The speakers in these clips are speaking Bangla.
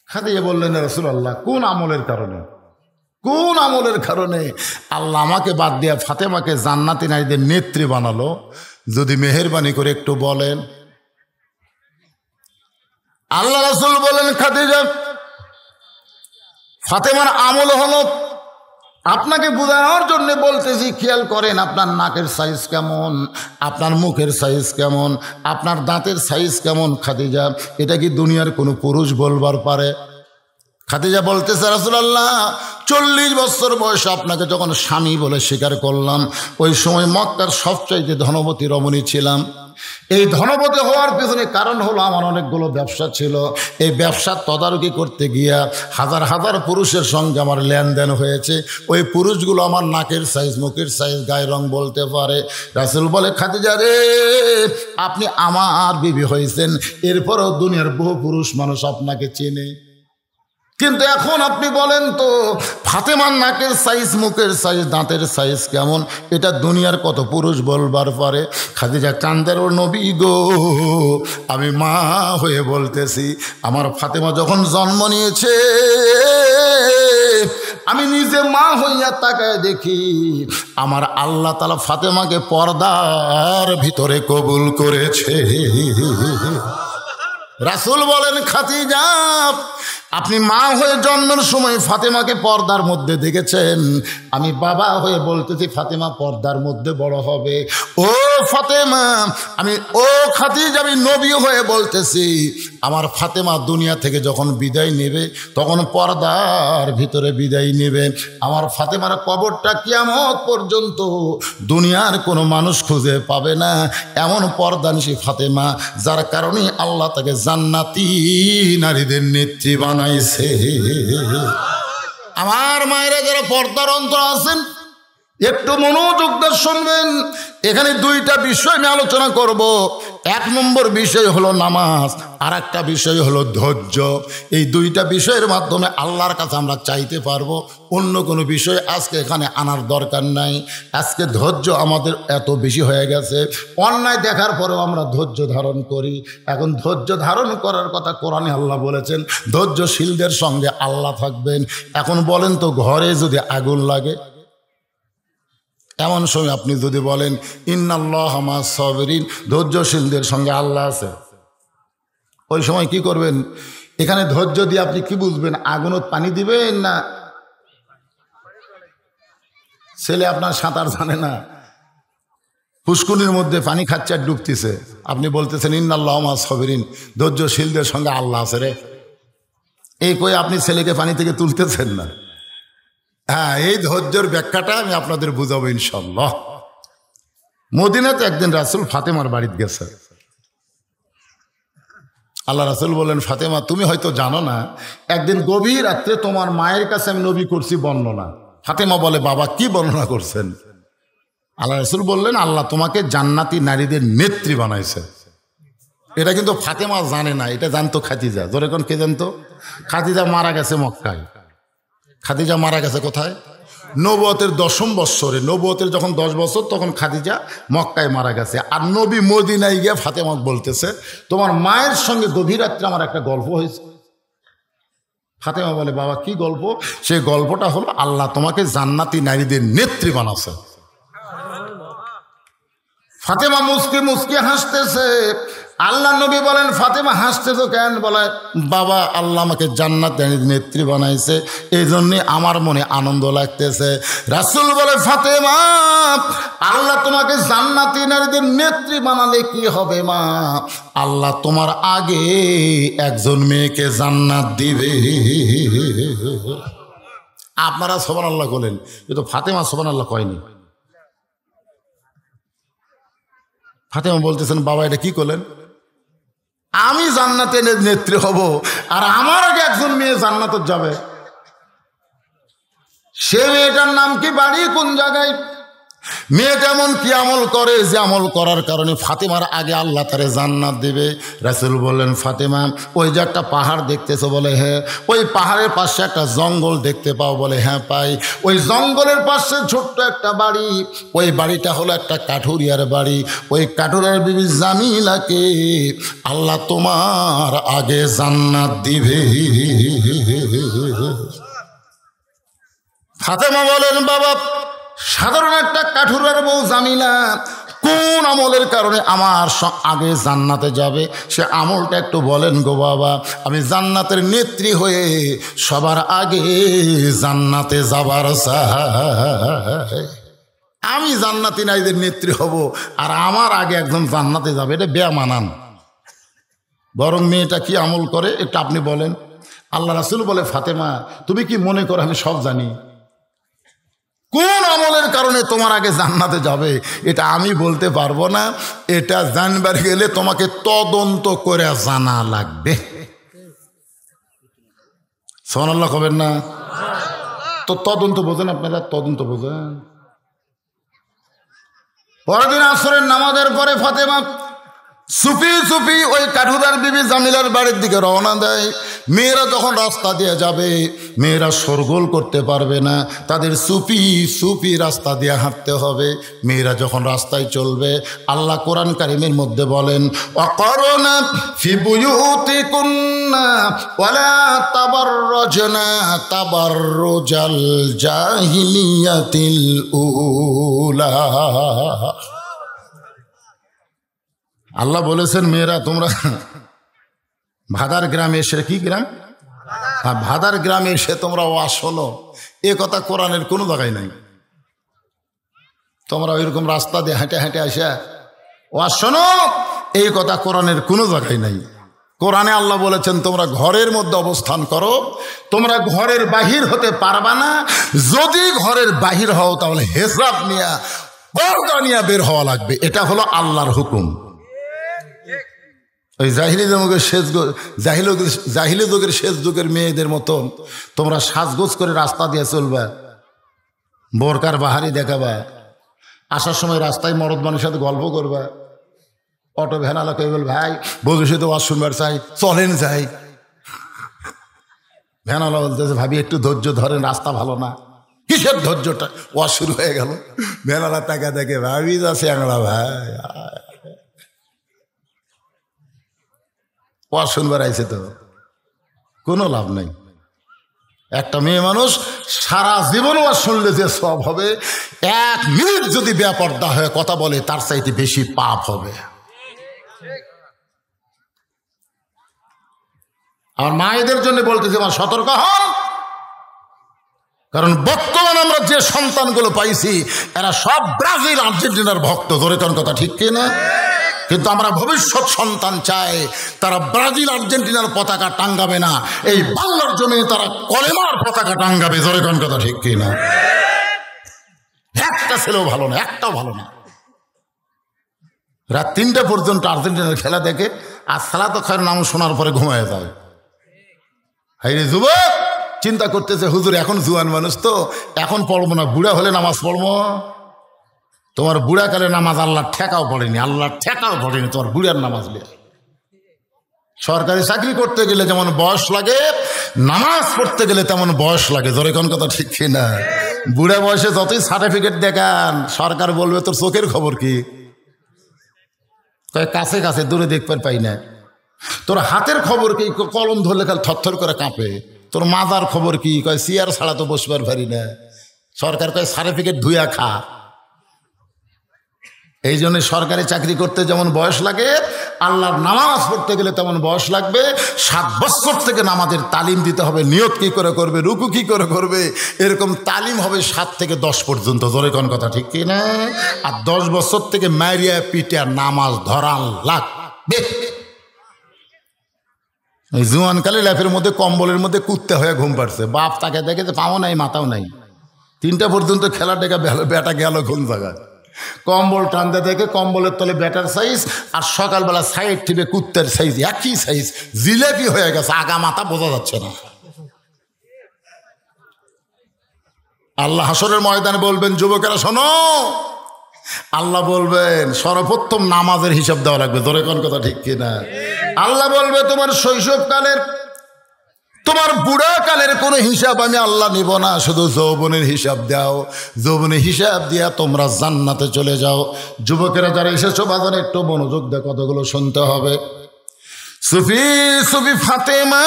খাদিজা বললেন, রাসূলুল্লাহ, কোন আমলের কারণে আল্লাহ আমাকে বাদ দিয়ে ফাতেমাকে জান্নাতি নারীদের নেত্রী বানালো? যদি মেহেরবানি করে একটু বলেন। আল্লাহ রাসূল বলেন, খাদিজা, ফাতেমার আমল হলো, আপনাকে বোঝানোর জন্য বলতেছি, খেয়াল করেন আপনার নাকের সাইজ কেমন, আপনার মুখের সাইজ কেমন, আপনার দাঁতের সাইজ কেমন। খাদিজা, এটা কি দুনিয়ার কোনো পুরুষ বলবার পারে? খাদিজা বলতেছে, রাসূলুল্লাহ, 40 বছর বয়সে আপনাকে যখন স্বামী বলে স্বীকার করলাম, ওই সময় মক্কার সবচাইতে ধনবতী রমণী ছিলাম। এই ধনবতী হওয়ার পেছনে কারণ হলো আমার অনেকগুলো ব্যবসা ছিল। এই ব্যবসার তদারকি করতে গিয়া হাজার হাজার পুরুষের সঙ্গে আমার লেনদেন হয়েছে। ওই পুরুষগুলো আমার নাকের সাইজ, মুখের সাইজ, গায়ের রং বলতে পারে। রাসূল বলে, খাদিজা রে, আপনি আমার বিবি হয়েছেন, এরপরও দুনিয়ার বহু পুরুষ মানুষ আপনাকে চেনে। কিন্তু এখন আপনি বলেন তো, ফাতেমার নাকের সাইজ, মুখের সাইজ, দাঁতের সাইজ কেমন, এটা দুনিয়ার কত পুরুষ বলবার পারে? খাদিজা কান্দের, ও নবী গো, আমি মা হয়ে বলতেছি, আমার ফাতেমা যখন জন্ম নিয়েছে, আমি নিজে মা হইয়া তাকায় দেখি আমার আল্লাহ তাআলা ফাতেমাকে পর্দার ভিতরে কবুল করেছে। রাসূল বলেন, খাদিজা, আপনি মা হয়ে জন্মের সময় ফাতেমাকে পর্দার মধ্যে দেখেছেন, আমি বাবা হয়ে বলতেছি ফাতেমা পর্দার মধ্যে বড় হবে। ও ফাতেমা, ও খাদিজা, আমি নবী হয়ে বলতেছি, আমার ফাতেমা দুনিয়া থেকে যখন বিদায় নেবে, তখন পর্দার ভিতরে বিদায় নেবে। আমার ফাতেমার কবরটা কিয়ামত পর্যন্ত দুনিয়ার কোনো মানুষ খুঁজে পাবে না, এমন পর্দানিশী ফাতেমা, যার কারণে আল্লাহ তাকে জান্নাতি নারীদের নেত্রী বানাইছে। আমার মায়েরা যারা পর্দার অন্তর আছেন, একটু মনোযোগ দিয়ে শুনবেন। এখানে দুইটা বিষয় আমি আলোচনা করব। এক নম্বর বিষয় হলো নামাজ, আর একটা বিষয় হলো ধৈর্য। এই দুইটা বিষয়ের মাধ্যমে আল্লাহর কাছে আমরা চাইতে পারবো। অন্য কোনো বিষয় আজকে এখানে আনার দরকার নাই। আজকে ধৈর্য আমাদের এত বেশি হয়ে গেছে, অন্যায় দেখার পরেও আমরা ধৈর্য ধারণ করি। এখন ধৈর্য ধারণ করার কথা কোরআনে আল্লাহ বলেছেন, ধৈর্যশীলদের সঙ্গে আল্লাহ থাকবেন। এখন বলেন তো, ঘরে যদি আগুন লাগে, এমন সময় আপনি যদি বলেন ইন্নাল্লাহা মা'আস সাবিরিন, ধৈর্যশীলদের সঙ্গে আল্লাহ আছে, ওই সময় কি করবেন? এখানে ধৈর্য দিয়ে আপনি কি বুঝবেন? আগুনত পানি দিবেন না ছেলে আপনার সাঁতার জানে না, পুষ্কুনির মধ্যে পানি খাচ্ছে আর ডুবতেছে, আপনি বলতেছেন ইন্নাল্লাহা মা'আস সাবিরিন, ধৈর্যশীলদের সঙ্গে আল্লাহ আছে রে। এই কই আপনি ছেলেকে পানি থেকে তুলতেছেন না। হ্যাঁ, এই ধৈর্যের ব্যাখ্যাটা আমি আপনাদের বুঝাবো ইনশাল্লাহ। মদিনাতে একদিন রাসূল ফাতেমার বাড়িতে গেছে। আল্লাহ রাসূল বললেন, ফাতেমা, তুমি হয়তো জানো না, একদিন গভীর রাত্রে তোমার মায়ের কাছে আমি নবী করছি বর্ণনা। ফাতেমা বলে, বাবা, কি বর্ণনা করছেন? আল্লাহ রাসূল বললেন, আল্লাহ তোমাকে জান্নাতি নারীদের নেত্রী বানাইছে। এটা কিন্তু ফাতেমা জানে না, এটা জানতো খাদিজা। জোরে কোন, কে জানতো? খাদিজা মারা গেছে মক্কায়। খাদিজা মারা গেছে কোথায়? নবুয়তের 10ম বৎসরে। নবুয়তের যখন 10 বছর, তখন খাদিজা মক্কায় মারা গেছে। আর নবী মদিনায় গিয়ে ফাতেমা বলতেছে, তোমার মায়ের সঙ্গে গভীর রাত্রে আমার একটা গল্প হয়েছে। ফাতেমা বলে, বাবা, কি গল্প? সেই গল্পটা হলো, আল্লাহ তোমাকে জান্নাতি নারীদের নেত্রী বানাচ্ছে। ফাতেমা মুস্কি মুস্কি হাসতেছে। আল্লাহ নবী বলেন, ফাতেমা হাসতেছো কেন? বলে, বাবা, আল্লাহ আমাকে জান্নাতের নেত্রী বানাইছে, এই জন্যে আমার মনে আনন্দ লাগতেছে। রাসূল বলে, ফাতেমা, আল্লাহ তোমাকে জান্নাতি নারীদের নেত্রী বানালে কি হবে মা? আল্লাহ তোমার আগে একজন মেয়েকে জান্নাত দিবে। আপনারা সুবহানাল্লাহ বলেন, কিন্তু ফাতেমা সুবহানাল্লাহ কয়নি। ফাতেমা বলতেছেন, বাবা, এটা কি করলেন? আমি জান্নাতের নেত্রী হব, আর আমার আগে একজন মেয়ে জান্নাতে যাবে। সে মেয়েটার নাম কি, বাড়ি কোন জায়গায়? মেয়েটা এমন কি আমল করে যে আমল করার কারণে ফাতেমার আগে আল্লাহ তারে জান্নাত দেবে। রাসূল বললেন, ফাতেমা ওই যে একটা পাহাড় দেখতেছো? বলে হ্যাঁ। ওই পাহাড়ের পাশে একটা জঙ্গল দেখতে পাও? বলে হ্যাঁ পাই। ওই জঙ্গলের পাশে ছোট্ট একটা বাড়ি, ওই বাড়িটা হলো একটা কাঠুরিয়ার বাড়ি। ওই কাঠুরিয়ার বিবি জামিলাকে আল্লাহ তোমার আগে জান্নাত দিবে। ফাতেমা বলেন, বাবা সাধারণ একটা কাঠুরার বউ জামিলা কোন আমলের কারণে আমার আগে জান্নাতে যাবে? সে আমলটা একটু বলেন গো বাবা। আমি জান্নাতের নেত্রী হয়ে সবার আগে জান্নাতে যাবার চাই। আমি জান্নাতি নারীদের নেত্রী হব আর আমার আগে একজন জান্নাতে যাবে, এটা বেমানান। বরং মেয়েটা কি আমল করে একটু আপনি বলেন। আল্লাহ রাসূল বলে, ফাতেমা তুমি কি মনে করো আমি সব জানি? কোন আমলের কারণে তোমার আগে জান্নাতে যাবে এটা আমি বলতে পারবো না। এটা জানবার গেলে তোমাকে তদন্ত করে জানা লাগবে। সুবহানাল্লাহ কবেন না? তো তদন্ত বোঝেন আপনারা? তদন্ত বোঝেন? পরের দিন আসরের নামাজের পরে ফাতেমা চুপি চুপি ওই কাঠুরার বিবি জামিলার বাড়ির দিকে রওনা দেয়। মেয়েরা যখন রাস্তা দিয়ে যাবে, মেয়েরা শোরগোল করতে পারবে না, তাদের চুপি চুপি রাস্তা দিয়ে হাঁটতে হবে। মেয়েরা যখন রাস্তায় চলবে, আল্লাহ কোরআন কারিমের মধ্যে বলেন, ওয়াকরনা ফি বুয়ুতিকুন্না ওয়ালা তাবাররাজনা তাবাররুজাল জাহিলিয়াতিল উলা। আল্লাহ বলেছেন, মেয়েরা তোমরা ভাদার গ্রামে এসে, কি গ্রাম? ভাদার গ্রামে এসে তোমরা ওয়াজ শোনো। এ কথা কোরআনের কোনো জায়গায় নাই। তোমরা ওইরকম রাস্তা দিয়ে হেঁটে হেঁটে আসা ওয়াজ শোনো, এই কথা কোরআনের কোনো জায়গায় নাই। কোরআনে আল্লাহ বলেছেন তোমরা ঘরের মধ্যে অবস্থান করো, তোমরা ঘরের বাহির হতে পারবা না। যদি ঘরের বাহির হও তাহলে হিজাব নিয়ে পর্দা নিয়ে বের হওয়া লাগবে। এটা হলো আল্লাহর হুকুম। ওই জাহিলি যুগের শেষ যুগের মেয়েদের মতন তোমরা সাজগোজ করে রাস্তা দিয়ে চলবা, বোরকার বাহারি দেখাবা, আসার সময় রাস্তায় মরদ মানুষের সাথে গল্প করবা, অটো ভ্যানালা কে বল ভাই ভবিষ্যতে ওয়াজ শুনবার চাই, চলেন যাই। ভ্যানালা বলতেছে ভাবি একটু ধৈর্য ধরেন, রাস্তা ভালো না। কিসের ধৈর্যটা? ওয়াজ শুরু হয়ে গেল। ভ্যানালা টাকা দেখে ভাবি যাচ্ছে আংলা ভাই ওয়াজ শুনবার আইছে, তো কোনো লাভ নেই। একটা মেয়ে মানুষ সারা জীবন ওয়াজ শুনলে যে সব হবে, 1 মিনিট যদি বেপরদা হয়ে কথা বলে তার চাইতে বেশি পাপ হবে। আর মায়েদের জন্য বলতেছি, আমার সতর্ক হন। কারণ বর্তমান আমরা যে সন্তানগুলো পাইছি এরা সব ব্রাজিল আর্জেন্টিনার ভক্ত। ধরে কোন কথা ঠিক কিনা? কিন্তু আমরা ভবিষ্যৎ সন্তান চাই তারা ব্রাজিল আর্জেন্টিনার পতাকা টাঙ্গাবে না, এই বাংলার জমিনে তারা কলেমার পতাকা টাঙ্গাবে। ধরে কোন কথা ঠিক কিনা? একটা ছেলেও ভালো না, একটাও ভালো না। রাত 3টা পর্যন্ত আর্জেন্টিনার খেলা দেখে আর সালাত খায়ের নাম শোনার পরে ঘুমায় যায়। হাইরে যুবক চিন্তা করতেছে, হুজুর এখন জুয়ান মানুষ তো, এখন পড়বো না, বুড়া হলে নামাজ পড়বো। তোমার বুড়াকালে নামাজ আল্লাহর ঠেকাও পড়েনি, আল্লাহর ঠেকাও পড়েনি তোমার বুড়ার নামাজ নিয়ে। সরকারি চাকরি করতে গেলে যেমন বয়স লাগে, নামাজ পড়তে গেলে তেমন বয়স লাগে। ধরে কোন কথা ঠিক কিনা? বুড়া বয়সে যতই সার্টিফিকেট দেখান, সরকার বলবে তোর চোখের খবর কি? কাছে কাছে দূরে দেখতে পাই না। তোর হাতের খবর কি? কলম ধরলে খালি থরথর করে কাঁপে। তোর মাজার খবর কি? কয় চেয়ার ছাড়া তো বসবার পারি না। সরকার কয় সার্টিফিকেট ধুয়া খা। এই জন্য সরকারি চাকরি করতে যেমন বয়স লাগে, আল্লাহর নামাজ পড়তে গেলে তেমন বয়স লাগবে। 7 বছর থেকে নামাজের তালিম দিতে হবে। নিয়ত কি করে করবে, রুকু কি করে করবে, এরকম তালিম হবে 7 থেকে 10 পর্যন্ত। জোরে কোন কথা ঠিক কিনা? আর 10 বছর থেকে মারিয়া পিটিয়া নামাজ ধরান লাগবে। এই জুয়ানকালে ল্যাপের মধ্যে কম্বলের মধ্যে কুত্তে হয়ে ঘুম পাড়ছে, বাপ তাকে দেখে যে পাও নাই মাথাও নাই। 3টা পর্যন্ত খেলা ডেকা বেটা গেল ঘুম জায়গায়, কম্বল টানতে দেখে কম্বলের তলে ব্যাটার সাইজ আর সকালবেলা সাইড টিপে কুত্তের সাইজ, একই সাইজ, জিলেপি হয়ে গেছে, আগা মাথা বোঝা যাচ্ছে না। আল্লাহ হাসরের ময়দানে বলবেন, যুবকেরা শোনো, আল্লাহ বলবেন সর্বপ্রথম নামাজের হিসাব দেওয়া লাগবে। ধরে কোন কথা ঠিক কিনা? আল্লাহ বলবে তোমার শৈশবকালের, তোমার বুড়াকালের কোনো হিসাব আমি আল্লাহ নিব না, শুধু যৌবনের হিসাব দাও। যৌবনের হিসাব দিয়া তোমরা জান্নাতে চলে যাও। যুবকেরা যারা এসেছো বাজারে একটু মনোযোগ দিয়ে কতগুলো শুনতে হবে। সুফি সুফি ফাতেমা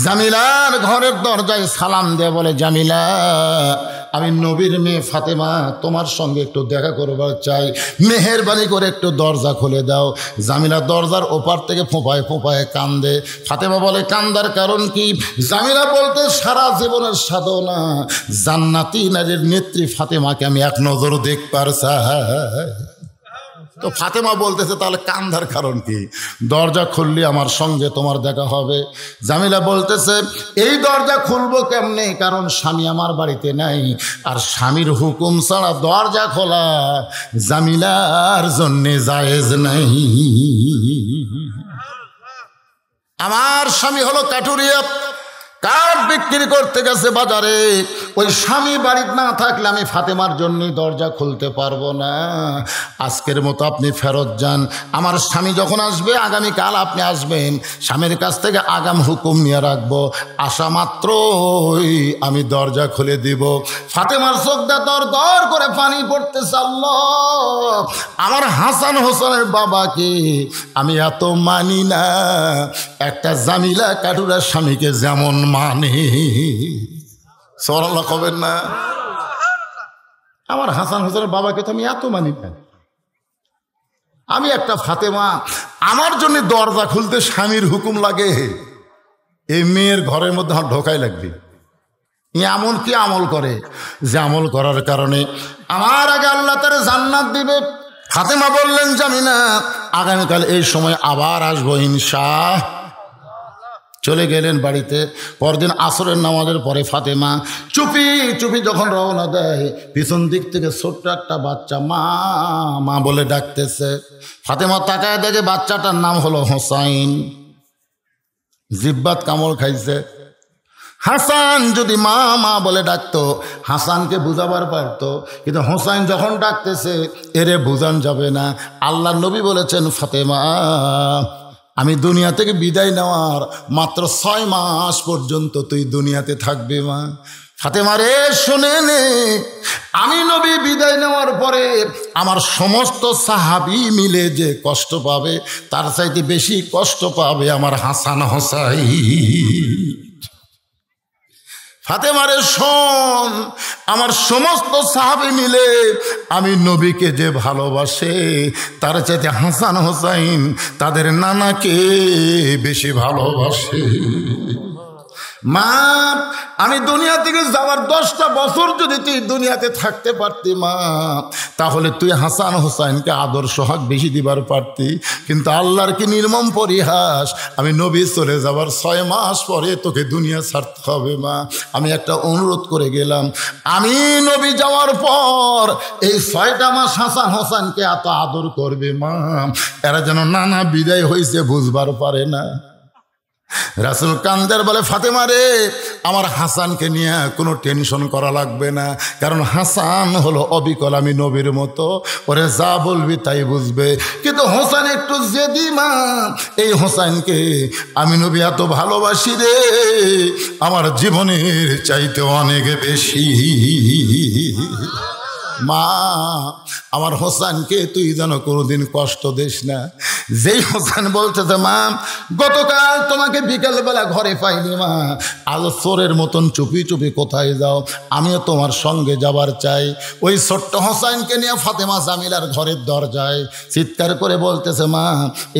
জামিলার ঘরের দরজায় সালাম দিয়ে বলে, জামিলা আমি নবীর মেয়ে ফাতেমা তোমার সঙ্গে একটু দেখা করবার চাই, মেহেরবানি করে একটু দরজা খুলে দাও। জামিলা দরজার ওপার থেকে ফোঁপায় ফোঁপায় কান্দে। ফাতেমা বলে, কান্দার কারণ কি? জামিলা বলতে, সারা জীবনের সাধনা জান্নাতি নারীর নেত্রী ফাতেমাকে আমি এক নজর দেখবার চাই। তো ফাতেমা বলতেছে, তাহলে কান্দার কারণ কি? দরজা খুললে আমার সঙ্গে তোমার দেখা হবে। জামিলা বলতেছে, এই দরজা খুলবো কেমনে? কারণ স্বামী আমার বাড়িতে নাই, আর স্বামীর হুকুম ছাড়া দরজা খোলা জামিলার জন্যে জায়েজ নাই। আমার স্বামী হলো কাঠুরিয়া, কাঠ বিক্রি করতে গেছে বাজারে। ওই স্বামী বাড়িতে না থাকলে আমি ফাতেমার জন্য দরজা খুলতে পারবো না। আজকের মতো আপনি ফেরত যান। আমার স্বামী যখন আসবে, আগামীকাল আপনি আসবেন, স্বামীর কাছ থেকে আগাম হুকুম নিয়ে রাখবো। আসা মাত্রই আমি দরজা খুলে দিব। ফাতেমার চোখটা দর দর করে পানি পড়তেছে। আল্লাহ, আমার হাসান হোসেনের বাবাকে আমি এত মানি না, একটা জামিলা কাঠুরার স্বামীকে যেমন মানে। সুবহানাল্লাহ কবেন না? আমার হাসান হোসেনের বাবাকে তো আমি এত মানি না। আমি একটা ফাতেমা, আমার জন্য দরজা খুলতে স্বামীর হুকুম লাগে, এই মেয়ের ঘরের মধ্যে আমার ঢোকাই লাগবে। এমন কি আমল করে যে আমল করার কারণে আমার আগে আল্লাহ তার জান্নাত দিবে। ফাতেমা বললেন, জানি না, আগামীকাল এই সময় আবার আসবো ইনশাআল্লাহ। চলে গেলেন বাড়িতে। পরদিন আসরের নামাজের পরে ফাতেমা চুপি চুপি যখন রওনা দেয়, পিছন দিক থেকে ছোট্ট একটা বাচ্চা মা মা বলে ডাকতেছে। ফাতেমা তাকায় দেখে বাচ্চাটার নাম হলো হোসাইন। জিব্বাত কামড় খাইছে। হাসান যদি মা মা বলে ডাকতো, হাসানকে বুঝাবার পারতো, কিন্তু হোসাইন যখন ডাকতেছে এরে বুঝান যাবে না। আল্লাহ নবী বলেছেন, ফাতেমা আমি দুনিয়া থেকে বিদায় নেওয়ার মাত্র 6 মাস পর্যন্ত তুই দুনিয়াতে থাকবে মা। ফাতেমা রে শুনে নে, আমি নবী বিদায় নেওয়ার পরে আমার সমস্ত সাহাবী মিলে যে কষ্ট পাবে, তার চাইতে বেশি কষ্ট পাবে আমার হাসান হোসাইন। ফাতেমারে শোন, আমার সমস্ত সাহাবী মিলে আমি নবীকে যে ভালোবাসে, তার চাইতে হাসান হোসাইন তাদের নানাকে বেশি ভালোবাসে। মা আমি দুনিয়া থেকে যাওয়ার 10টা বছর যদি তুই দুনিয়াতে থাকতে পারতি মা, তাহলে তুই হাসান হোসাইনকে আদর সোহাগ বেশি দিবার পারতি। কিন্তু আল্লাহর কি নির্মম পরিহাস, আমি নবী চলে যাবার 6 মাস পরে তোকে দুনিয়া ছাড়তে হবে মা। আমি একটা অনুরোধ করে গেলাম, আমি নবী যাওয়ার পর এই 6টা মাস হাসান হোসাইনকে এত আদর করবে মা, এরা যেন নানা বিদায় হয়েছে বুঝবার পারে না। রাসূল কান্দের বলে, ফাতেমা রে আমার হাসানকে নিয়ে কোনো টেনশন করা লাগবে না, কারণ হাসান হলো অবিকল আমি নবীর মতো, ওরে যা বলবি তাই বুঝবে। কিন্তু হোসেন একটু জেদি মা, এই হোসেনকে আমি নবী এত ভালোবাসি রে, আমার জীবনের চাইতে অনেক বেশি। মা আমার হোসেনকে তুই যেন কোনোদিন কষ্ট দিস না। যেই হোসেন বলতেছে, মা গতকাল তোমাকে বিকেলবেলা ঘরে পাইনি মা, আজ চোরের মতন চুপি চুপি কোথায় যাও, আমিও তোমার সঙ্গে যাবার চাই। ওই ছোট্ট হোসেনকে নিয়ে ফাতেমা জামিলার ঘরের দরজায় চিৎকার করে বলতেছে, মা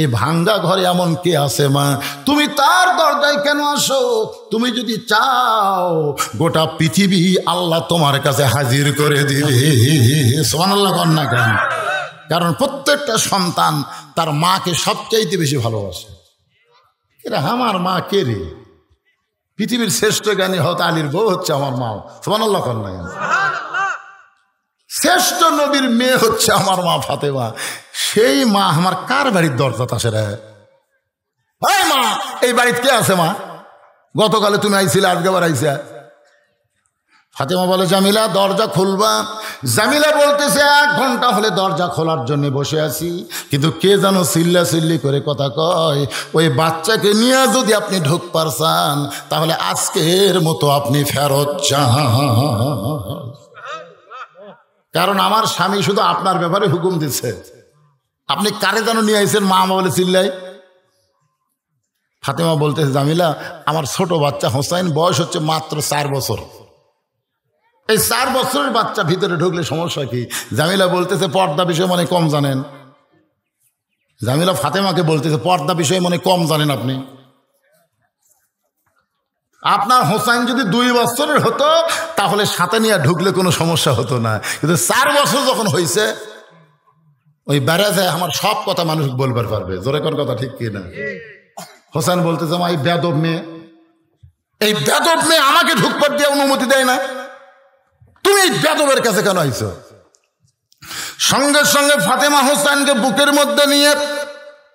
এই ভাঙ্গা ঘরে এমন কে আছে মা, তুমি তার দরজায় কেন আসো? তুমি যদি চাও গোটা পৃথিবী আল্লাহ তোমার কাছে হাজির করে দিবে। সুবহানাল্লাহ কন না কেন? কারণ প্রত্যেকটা সন্তান তার মাকে সবচাইতে বেশি ভালোবাসে। এরা আমার মা কে রে? পৃথিবীর শ্রেষ্ঠ জ্ঞানী হত আলীর বউ হচ্ছে আমার মা। সুবহানাল্লাহ কন না কেন? শ্রেষ্ঠ নবীর মেয়ে হচ্ছে আমার মা ফাতেমা। সেই মা আমার কার বাড়ির দরজাতে আসে রে? এই মা এই বাড়িতে কে আছে মা? গতকালে তুমি আইছিলে, আজকে আবার আইসা। ফাতেমা বলে জামিলা দরজা খুলবা। জামিলা বলতেছে 1 ঘন্টা হলে দরজা খোলার জন্য বসে আছি, কিন্তু কে যেন চিল্লাচিল্লি করে কথা কয়, ওই বাচ্চাকে নিয়ে যদি আপনি ঢুকবার চান তাহলে আজকের মতো আপনি ফেরত যান, কারণ আমার স্বামী শুধু আপনার ব্যাপারে হুকুম দিচ্ছে, আপনি কারে যেন নিয়ে আইছেন মা বলে চিল্লাই। ফাতেমা বলতেছে জামিলা আমার ছোট বাচ্চা হোসাইন বয়স হচ্ছে মাত্র 4 বছর, এই 4 বছরের বাচ্চা ভিতরে ঢুকলে সমস্যা কি? জামিলা বলতেছে পর্দা বিষয়ে মনে কম জানেন। জামিলা ফাতেমাকে বলতেছে পর্দা বিষয়ে মনে কম জানেন আপনি, আপনার হোসাইন যদি 2 বছরের হতো তাহলে সাথে নিয়ে ঢুকলে কোনো সমস্যা হতো না, কিন্তু 4 বছর যখন হয়েছে ওই বেড়াতে আমার সব কথা মানুষ বলবার পারবে, জোরে কোন কথা ঠিক কি না? হোসেন বলতেছে এই বেদব মেয়ে, এই বেদব মেয়ে আমাকে ঢুকবার দিয়ে অনুমতি দেয় না, তুমি এই বেদবের কাছে কেন আইছো? সঙ্গে সঙ্গে ফাতেমা হোসেনকে বুকের মধ্যে নিয়ে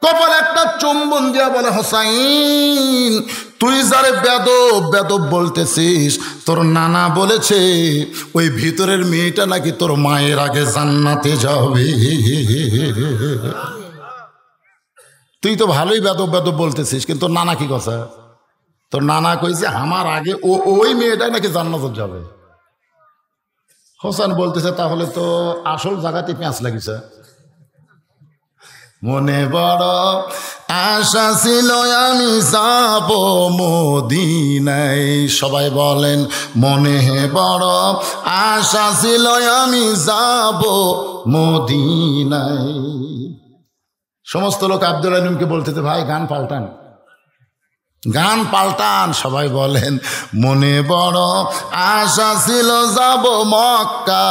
কপালে একটা চুম্বন দিয়া বলে হোসাইন তুই যারে বেদব বেদব বলতেছিস, তোর নানা বলেছে ওই ভিতরের মেয়েটা নাকি তোর মায়ের আগে জান্নাতে যাবে। তুই তো ভালোই বেদব বেদব বলতেছিস, কিন্তু নানা কি কথা? তোর নানা কইছে আমার আগে ওই মেয়েটাই নাকি জান্নাতে যাবে। হোসেন বলতেছে তাহলে তো আসল জায়গাতে পেঁচ লাগিছে। মনে বড় আশা ছিল আমি যাব মদিনায়, সবাই বলেন মনে বড় আশা ছিল আমি যাব মদিনায়। সমস্ত লোক আব্দুল আলিমকে বলতেছে ভাই গান পাল্টান, গান পাল্টান। সবাই বলেন মনে বড় আশা ছিল যাব মক্কা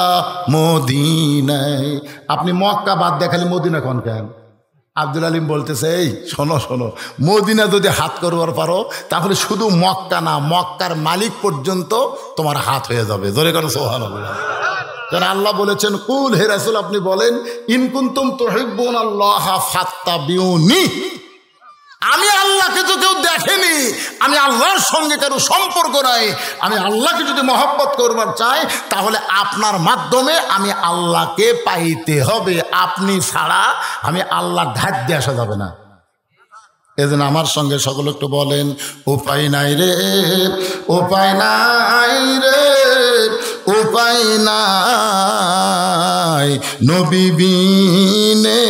মদিনায়। আপনি মক্কা বাদ দেখালে মদিনা কোন কেন? আব্দুল আলিম বলতেছে এই শোনো শোনো, মদিনা যদি হাত করবার পারো তাহলে শুধু মক্কা না মক্কার মালিক পর্যন্ত তোমার হাত হয়ে যাবে। জোরে করে সুবহানাল্লাহ। কারণ আল্লাহ বলেছেন কুল হে রাসূল আপনি বলেন ইন কুনতুম তুহিব্বুনাল্লাহ ফাত্তাবিউনি, আমি আল্লাহকে তো কেউ দেখেনি, আমি আল্লাহর সঙ্গে কারো সম্পর্ক নাই, আমি আল্লাহকে যদি মহব্বত করবার চাই তাহলে আপনার মাধ্যমে আমি আল্লাহকে পাইতে হবে, আপনি ছাড়া আমি আল্লাহর ধার দিয়ে আসা যাবে না। এজন্য আমার সঙ্গে সকলে একটু বলেন উপায় নাই রে, উপায় নাই রে, উপায় নাই নবী বিনে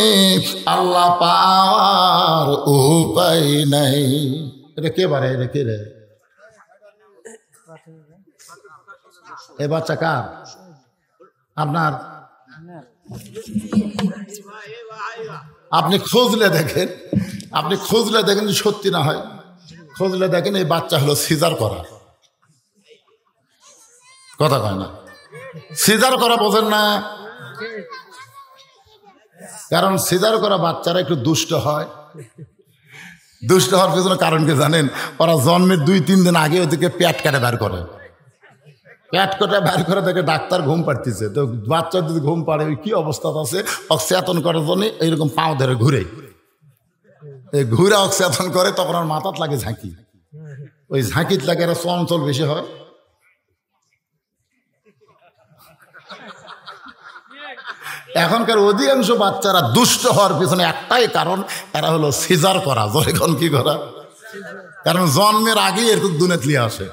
আল্লাহ পাওয়ার উপায় নাই। এটা কে বারে? এটা কে রে? এ বাচ্চা কার? আপনার? আপনি খুঁজলে দেখেন, আপনি খুঁজলে দেখেন সত্যি না হয়, খুঁজলে দেখেন এই বাচ্চা হলো সিজার করা। কথা কয় না, সিজার করা বোঝেন না? কারণ সিজার করা বাচ্চারা একটু দুষ্ট হয়। দুষ্ট হওয়ার পেছনে কারণ কি জানেন? ওরা জন্মের 2-3 দিন আগে ওদেরকে পেট কাটে বের করে, পেট কাটে বের করে দেখে ডাক্তার ঘুম পাড়তেছে, তো বাচ্চার যদি ঘুম পাড়ে ওই কি অবস্থা আছে অচেতন করার জন্য এইরকম পাও ধরে ঘুরে, এই ঘুরে অচেতন করে, তখন আর মাথাত লাগে ঝাঁকি, ওই ঝাঁকিত লাগে এরা চঞ্চল বেশি হয়। এখনকার অধিকাংশ বাচ্চারা দুষ্ট হওয়ার পিছনে একটাই কারণ, এরা হলো সিজার করা। যখন কি করা? কারণ জন্মের আগেই এরকম দুনিয়াতে নিয়ে আসে,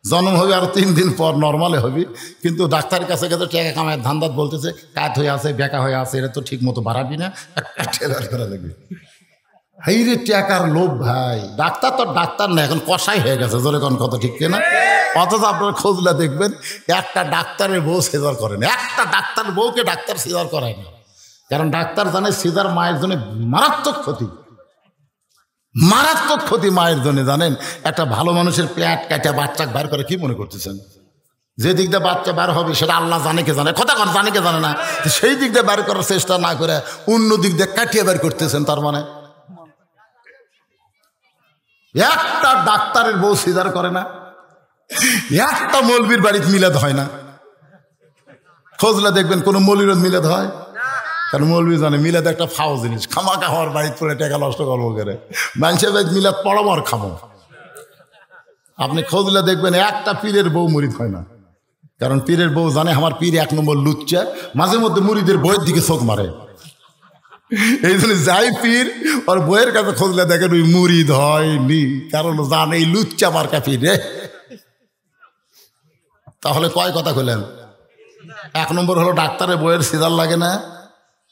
জন্ম হবে আর 3 দিন পর নর্মালে হবে, কিন্তু ডাক্তারের কাছে গেছে টাকা কামায় ধান্দাত বলতেছে কাত হয়ে আছে বেকা হয়ে আছে, এটা তো ঠিক মতো বাড়াবি না, ঠেলার করা লাগবে। হাই রে টাকার লোভ ভাই, ডাক্তার তো ডাক্তার না এখন কষাই হয়ে গেছে। জোরে কোন কথা ঠিক কিনা? অথচ আপনার খোঁজলে দেখবেন একটা ডাক্তারের বউ সিজার করে না, একটা ডাক্তারের বউকে ডাক্তার সিজার করায় না, কারণ ডাক্তার জানে সিজার মায়ের জন্য মারাত্মক ক্ষতি, মারাত্মক ক্ষতি মায়ের জন্য। জানেন একটা ভালো মানুষের পেট কাটা বাচ্চা বার করে কি মনে করতেছেন? যে দিক দিয়ে বাচ্চা বার হবে সেটা আল্লাহ জানে কে জানে, কথা কথা জানে কে জানে না, সেই দিক দিয়ে বার করার চেষ্টা না করে অন্য দিক দিয়ে কাটিয়ে বার করতেছেন। তার মানে একটা ডাক্তারের বউ সিজার করে না, একটা মৌলবীর বাড়িতে মিলাদ হয় না। খোঁজলে দেখবেন কোন মৌলবীর মিলাদ হয়, কারণ মৌলবী জানে মিলাদ একটা ফাও জিনিস, খামাকা হওয়ার বাড়িতে পড়ে টাকা নষ্ট করবো করে মানুষের বাড়িতে মিলাদ পড়াবো আর খামো। আপনি খোঁজলে দেখবেন একটা পীরের বউ মুরিদ হয় না, কারণ পীরের বউ জানে আমার পীর 1 নম্বর লুচ্চা, মাঝে মধ্যে মুরিদের বইয়ের দিকে চোখ মারে। এই জন্য যাই পীর ওর বইয়ের কাছে খুঁজলে দেখেন ওই মুরিদ হয়নি, কারণ জানে এই লুচ্চা মার্কা পীর রে। তাহলে কয় কথা কইলেন? 1 নম্বর হলো ডাক্তারের বইয়ের সিজার লাগে না,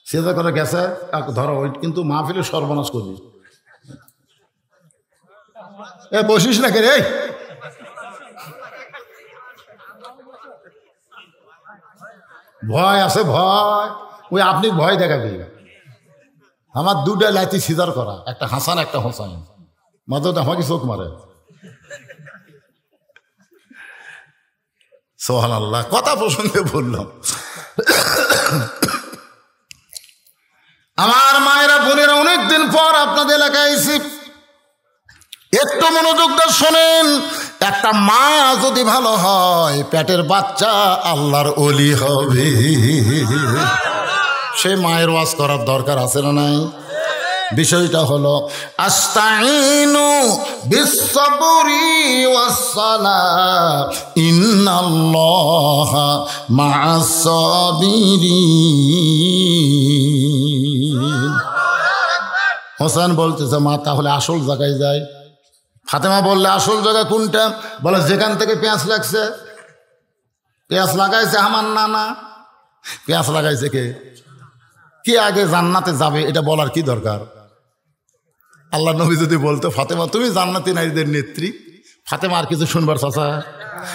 সিজার করে গেছে ধরো ওই, কিন্তু মাহফিলের সর্বনাশ করবি। এ বসিস না কে রে, ভয় আছে ভয়, ওই আপনি ভয় দেখাবি। আমার 2টা লাইতি সিজার করা, একটা হাসান একটা হোসাইন, মাঝে আমাকে চোখ মারে। সুবহানাল্লাহ, কথা প্রসঙ্গে বললাম। আমার মায়েরা বোনেরা, অনেকদিন পর আপনাদের এলাকায় এসেছি, একটু মনোযোগ দিয়ে শোনেন। একটা মা যদি ভালো হয়, পেটের বাচ্চা আল্লাহর ওলি হবে। সে মায়ের ওয়াজ করার দরকার আছে না নাই? বিষয়টা হলো আস্তাইনু বিসসবরি ওয়াসসালাহ ইন্নাল্লাহা মা'আস সাবিরিন। হোসেন বলতেছে, মা তাহলে আসল জায়গায় যায়। ফাতেমা বললে আসল জায়গা কোনটা? বলে যেখান থেকে পেঁয়াজ লাগছে। পেঁয়াজ লাগাইছে আমার নানা। পেঁয়াজ লাগাইছে কে? কে আগে জান্নাতে যাবে এটা বলার কি দরকার? আল্লাহ নবী যদি বলতো ফাতেমা তুমি জান্নাতি নারীদের নেত্রী, ফাতেমা আর কিছু শুনবার চাচা।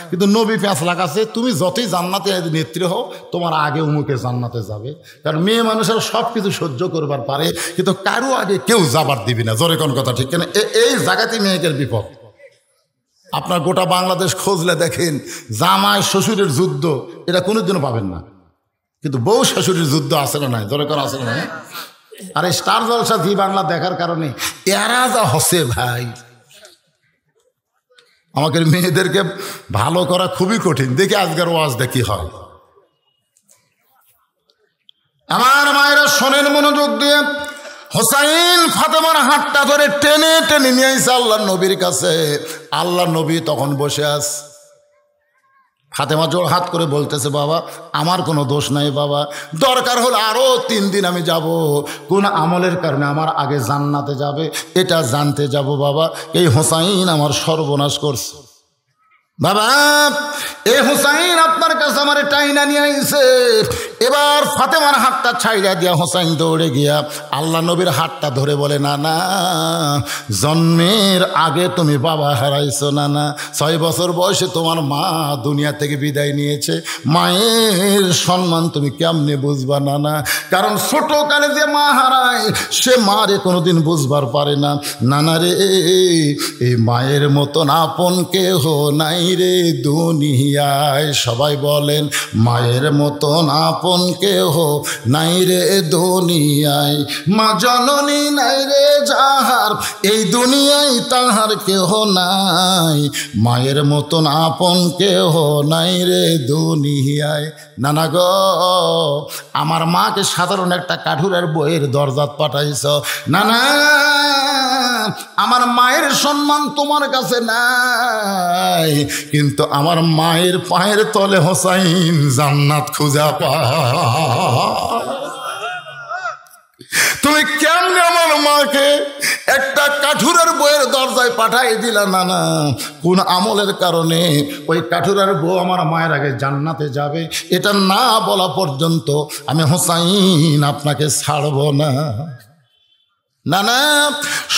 কিন্তু নবী পেঁয়াজ লাগাচ্ছে, তুমি যতই জান্নাতে নেত্রী হও তোমার আগে উমুকে জান্নাতে যাবে। কারণ মেয়ে মানুষের সব কিছু সহ্য করবার পারে, কিন্তু কারো আগে কেউ যাবার দিবি না। জোরে কোন কথা ঠিক কেন? এই জায়গাতেই মেয়েদের বিপদ। আপনার গোটা বাংলাদেশ খোঁজলে দেখেন, জামাই শ্বশুরের যুদ্ধ এটা কোনোদিনও পাবেন না, কিন্তু বউ শাশুড়ির যুদ্ধ আছে না নাই? জোরে কোন আছে না? আর এই স্টার জলসা জি বাংলা দেখার কারণে এরা যা হসে ভাই, আমাকে মেয়েদেরকে ভালো করা খুবই কঠিন। দেখি আজকের ওয়াজ দেখি হয়। আমার মায়েরা শোনেন মনোযোগ দিয়ে। হোসাইন ফাতেমার হাতটা ধরে টেনে টেনে নিয়ে আইছে আল্লাহর নবীর কাছে। আল্লাহর নবী তখন বসে আছে। ফাতেমা জোর হাত করে বলতেছে, বাবা আমার কোনো দোষ নাই বাবা, দরকার হলে আরো 3 দিন আমি যাব, কোন আমলের কারণে আমার আগে জান্নাতে যাবে এটা জানতে যাব বাবা। এই হোসাইন আমার সর্বনাশ করছে বাবা। এই হোসাইন আপনার কাছে আমার টাইনা নিয়ে আইছে। এবার ফাতেমার হাতটা ছাইড়া দিয়া হোসাইন দৌড়ে গিয়া আল্লাহ নবীর হাতটা ধরে বলে, না না, জন্মের আগে তুমি বাবা হারাইছো না না, 6 বছর বয়সে তোমার মা দুনিয়া থেকে বিদায় নিয়েছে। মায়ের সম্মান তুমি কেমনে বুঝবা না না? কারণ ছোটকালে যে মা হারায় সে মারে কোনোদিন বুঝবার পারে না। নানা রে, এই মায়ের মতন আপন কেহ নাই রে দুনিয়ায়। সবাই বলেন, মায়ের মতন আপন কেহ নাই রে দুনিয়ায়। মা জননী নাই রে যাহার, এই দুনিয়ায় তাহার কেহ নাই। মায়ের মতন আপন কেহ নাই রে দুনিয়ায়। নানা গো, আমার মাকে সাধারণ একটা কাঠুরের বইয়ের দরজাত পাঠাইছ। নানা, আমার মায়ের সম্মান তোমার কাছে নাই, কিন্তু আমার মায়ের পায়ের তলে হোসাইন জান্নাত খুঁজা পায়। তুমি কেমনে আমার মাকে একটা কাঠুরের বইয়ের দরজায় পাঠাই দিলা? নানা, কোন আমলের কারণে ওই কাঠুরের বউ আমার মায়ের আগে জান্নাতে যাবে এটা না বলা পর্যন্ত আমি হোসাইন আপনাকে ছাড়ব না। না না,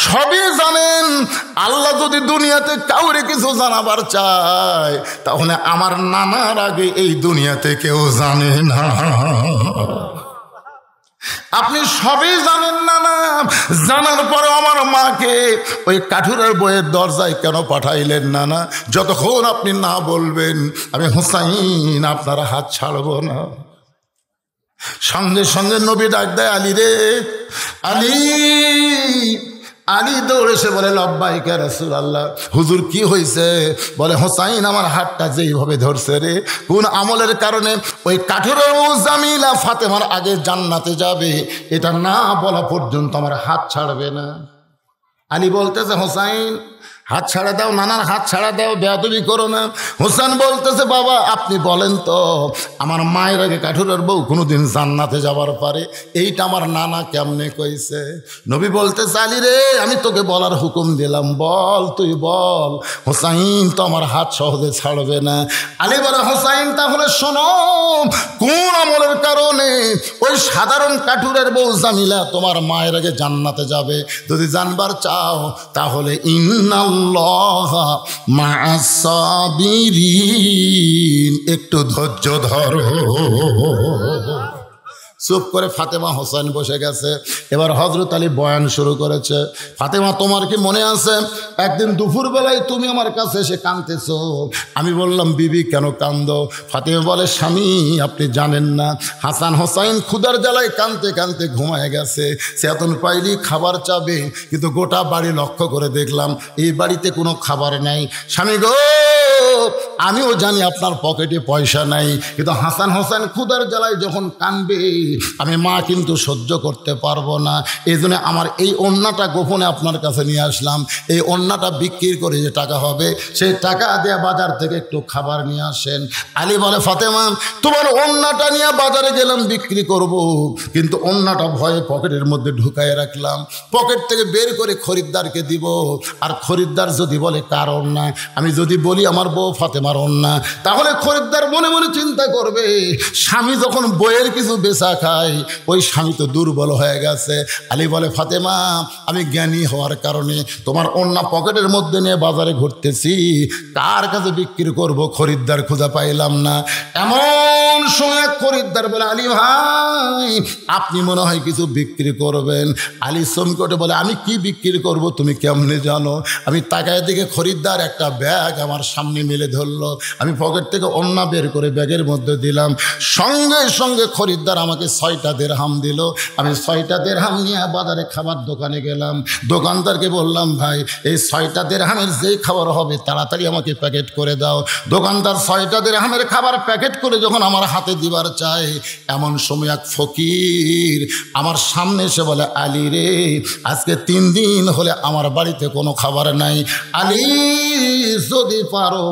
সবই জানেন। আল্লাহ যদি দুনিয়াতে কাউরে কিছু জানাবার চায় তাহলে আমার নানার আগে এই দুনিয়াতে কেউ জানে না। আপনি সবই জানেন না না, জানার পরে আমার মাকে ওই কাঠুরের বইয়ের দরজায় কেন পাঠাইলেন না না? যতক্ষণ আপনি না বলবেন আমি হোসাইন আপনার হাত ছাড়ব না। সঙ্গে সঙ্গে নবী ডাক দেয়, আলী রে, আলী। আলী দৌড়ে এসে বলে, লব্বাইকা রাসূলুল্লাহ। হুজুর কি হয়েছে? বলে, হোসাইন আমার হাতটা যেইভাবে ধরছে রে, কোন আমলের কারণে ওই কাঠুরের বউ জামিলা ফাতেমার আগে জান্নাতে যাবে এটা না বলা পর্যন্ত আমার হাত ছাড়বে না। আলী বলতেছে, হোসাইন হাত ছাড়া দাও, নানার হাত ছাড়া দাও, বেয়াদবি করো না। হোসেন বলতেছে বাবা আপনি বলেন তো আমার মায়ের আগে কাঠুরের বউ কোনোদিন জান্নাতে যাবার পারে? এইটা আমার নানা কেমনে কইছে? নবী বলতেছে আলী রে আমি তোকে বলার হুকুম দিলাম, বল তুই বল। হোসাইন তো আমার হাত সহজে ছাড়বে না। আলী বলে হোসাইন তাহলে শোনো, কোন আমলের কারণে ওই সাধারণ কাঠুরের বউ জামিলা তোমার মায়ের আগে জান্নাতে যাবে? যদি জানবার চাও তাহলে ইন্নাল্লাহা মা'আস সাবিরিন, একটু ধৈর্য ধরো। চুপ করে ফাতেমা হোসেন বসে গেছে। এবার হযরত আলী বয়ান শুরু করেছে। ফাতেমা তোমার কি মনে আছে একদিন দুপুরবেলায় তুমি আমার কাছে এসে কাঁদতেছো? আমি বললাম বিবি কেন কান্দো? ফাতেমা বলে স্বামী আপনি জানেন না হাসান হোসাইন ক্ষুধার জ্বালায় কাঁদতে কাঁদতে ঘুমায় গেছে, চেতন পাইলি খাবার চাবে, কিন্তু গোটা বাড়ি লক্ষ্য করে দেখলাম এই বাড়িতে কোনো খাবার নাই। স্বামী গো আমিও জানি আপনার পকেটে পয়সা নাই, কিন্তু হাসান হোসেন ক্ষুধার জ্বালায় যখন কাঁদবে আমি মা কিন্তু সহ্য করতে পারবো না। এই জন্য আমার এই ওড়নাটা গোপনে আপনার কাছে নিয়ে আসলাম। এই ওড়নাটা বিক্রি করে যে টাকা হবে সেই টাকা দিয়ে বাজার থেকে একটু খাবার নিয়ে আসেন। আলী বলে ফাতেমা তোমার ওড়নাটা নিয়ে বাজারে গেলাম বিক্রি করব, কিন্তু ওড়নাটা ভয়ে পকেটের মধ্যে ঢুকায় রাখলাম। পকেট থেকে বের করে খরিদ্দারকে দিব, আর খরিদ্দার যদি বলে কার ওড়না, আমি যদি বলি আমার বউ ফাতেমার ওড়না, তাহলে খরিদ্দার মনে মনে চিন্তা করবে স্বামী যখন বইয়ের কিছু বেচা খায় ওই স্বামী তো দুর্বল হয়ে গেছে। আলী বলে ফাতেমা আমি জ্ঞানী হওয়ার কারণে তোমার ওড়না পকেটের মধ্যে নিয়ে বাজারে ঘুরতেছি, কার কাছে বিক্রি করব খরিদ্দার খুঁজে পাইলাম না। এমন সময় খরিদ্দার বলে আলী ভাই আপনি মনে হয় কিছু বিক্রি করবেন। আলী চমকে বলে আমি কি বিক্রি করব তুমি কেমনে জানো? আমি তাকায় দিকে খরিদ্দার একটা ব্যাগ আমার সামনে মেলে ধরলো। আমি পকেট থেকে ওড়না বের করে ব্যাগের মধ্যে দিলাম, সঙ্গে সঙ্গে খরিদ্দার আমাকে 6টা দিরহাম দিল। আমি 6টা দিরহাম নিয়ে বাজারে খাবার দোকানে গেলাম। দোকানদারকে বললাম ভাই এই 6টা দিরহামের যেই খাবার হবে তাড়াতাড়ি আমাকে প্যাকেট করে দাও। দোকানদার 6টা দিরহামের খাবার প্যাকেট করে যখন আমার হাতে দিবার চায়, এমন সময় এক ফকির আমার সামনে এসে বলে আলী রে আজকে 3 দিন হলে আমার বাড়িতে কোনো খাবার নাই, আলী যদি পারো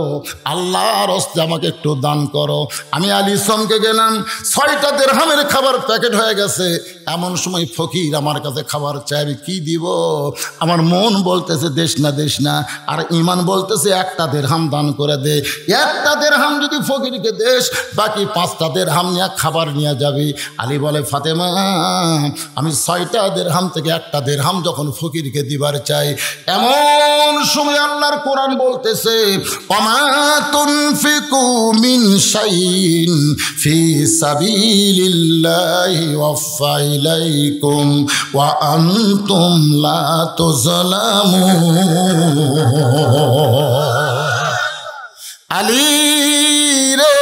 আল্লাহর হস্তে আমাকে একটু দান করো। আমি আলী চমকে গেলাম, 6টা দিরহামের খাবার প্যাকেট হয়ে গেছে। এমন সময় ফকির আমার কাছে খাবার চাই, আমি কি দিব? আমার মন বলতেছে দেশ না, আর ইমান বলতেছে একটা দিরহাম দান করে দে। একটা দিরহাম যদি ফকিরকে দেশ, বাকি 5টা দিরহাম নিয়ে খাবার নিয়ে যাবি। আলী বলে ফাতেমা আমি 6টা দিরহাম থেকে একটা দিরহাম যখন ফকিরকে দিবার চাই, এমন সময় আল্লাহর কোরআন বলতেছে ওমা তুনফিকু মিন শাইইন ফি সাবিলিল্লাহি ওয়াফা ইলাইকুম ওয়া আনতুম লা তুযলামুন। আলী রে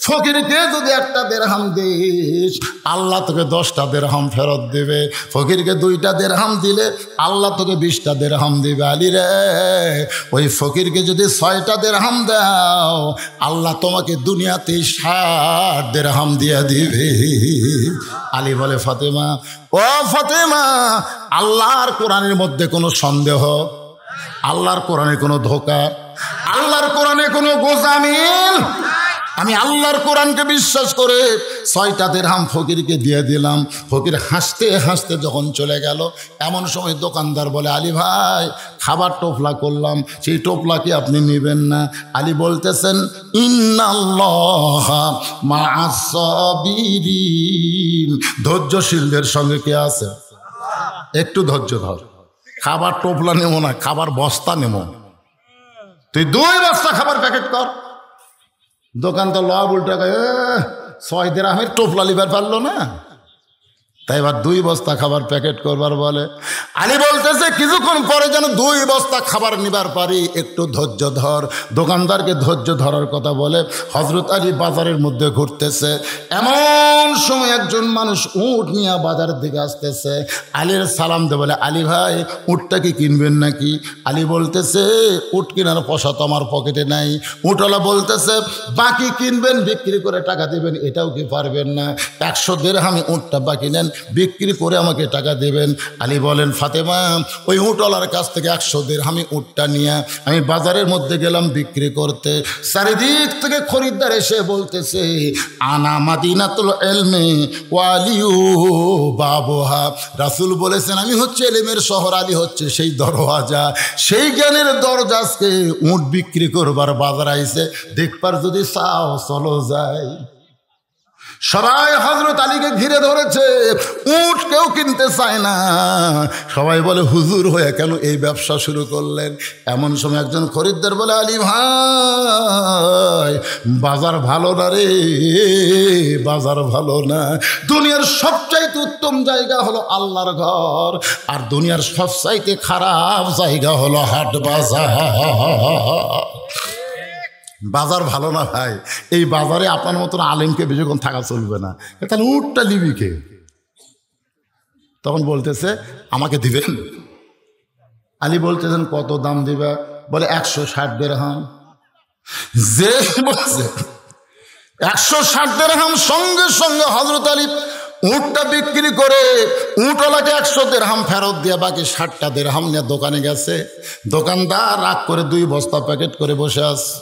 ফকিরকে যদি একটা দিরহাম দিস আল্লাহ তোকে 10টা দিরহাম ফেরত দেবে, ফকিরকে 2টা দিরহাম দিলে আল্লাহ তোকে 20টা দিরহাম দেবে। আলী রে ওই ফকিরকে যদি 6টা দিরহাম দাও আল্লাহ তোমাকে দুনিয়াতে 60 দিরহাম দিয়ে দিবে। আলী বলে ফাতেমা ও ফাতেমা আল্লাহর কোরআনের মধ্যে কোনো সন্দেহ, আল্লাহর কোরআনে কোনো ধোঁকা, আল্লাহর কোরআনে কোনো গোজামিল। আমি আল্লাহর কোরআনকে বিশ্বাস করে 6টা দিরহাম ফকিরকে দিয়ে দিলাম। ফকির হাসতে হাসতে যখন চলে গেল, এমন সময় দোকানদার বলে আলী ভাই খাবার টোপলা করলাম, সেই টোপলা কি আপনি নেবেন না? আলী বলতেছেন ইন্নাল্লাহা মা'আস সাবিরিন, ধৈর্যশীলদের সঙ্গে কে আছে? একটু ধৈর্য ধর, খাবার টোপলা নেবো না, খাবার বস্তা নেবো। তুই 2 বস্তা খাবার প্যাকেট কর। দোকানদার লওয়া উল্টা 6 দিরহামের টোপলা লিবার পারলো না, তাই এবার 2 বস্তা খাবার প্যাকেট করবার বলে। আলী বলতেছে কিছুক্ষণ পরে যেন 2 বস্তা খাবার নিবার পারি, একটু ধৈর্য ধর। দোকানদারকে ধৈর্য ধরার কথা বলে হযরত আলী বাজারের মধ্যে ঘুরতেছে। এমন সময় একজন মানুষ উট নিয়ে বাজারের দিকে আসতেছে। আলীর সালাম দে বলে আলী ভাই উটটা কি কিনবেন নাকি? আলী বলতেছে উট কেনার পয়সা তো আমার পকেটে নাই। উটওয়ালা বলতেছে বাকি কিনবেন, বিক্রি করে টাকা দেবেন, এটাও কি পারবেন না? 100 দিরহামে উটটা বাকি নেন, বিক্রি করে আমাকে টাকা দেবেন। আলী বলেন, ফাতেমা ওই উটওয়ালার কাছ থেকে 100 দিরহামি উটটা নিয়ে আমি বাজারের মধ্যে গেলাম বিক্রি করতে। চারিদিক থেকে খরিদ্দার এসে বলতেছে, আনা মাদিনাতুল ইলমি ওয়ালিউ বাবুহা। রাসূল বলেছেন, আমি হচ্ছে ইলমের শহর, আলী হচ্ছে সেই দরওয়াজা, সেই জ্ঞানের দরজা। আজকে উট বিক্রি করবার বাজার আইছে, দেখবার যদি চাও চলো যাই। সবাই হযরত আলীকে ঘিরে ধরেছে, উট কেউ কিনতে চায় না। সবাই বলে, হুজুর হয়ে কেন এই ব্যবসা শুরু করলেন? এমন সময় একজন খরিদ্দার বলে, আলী ভাই বাজার ভালো না রে, বাজার ভালো না। দুনিয়ার সবচাইতে উত্তম জায়গা হলো আল্লাহর ঘর, আর দুনিয়ার সবচাইতে খারাপ জায়গা হলো হাট বাজার। বাজার ভালো না ভাই, এই বাজারে আপনার মতন আলেমকে বেশিক্ষণ থাকা চলবে না, তাহলে উটটা নিবি কে? তখন বলতেছে, আমাকে দিবেন? আলী বলতেছেন, কত দাম দিবে? বলে 160 দিরহাম। যে বলছে 160 দিরহাম, সঙ্গে সঙ্গে হযরত আলী উটটা বিক্রি করে উটওয়ালাকে 100 দিরহাম ফেরত দিয়ে বাকি 60টা দিরহাম নিয়ে দোকানে গেছে। দোকানদার রাগ করে 2 বস্তা প্যাকেট করে বসে আছে।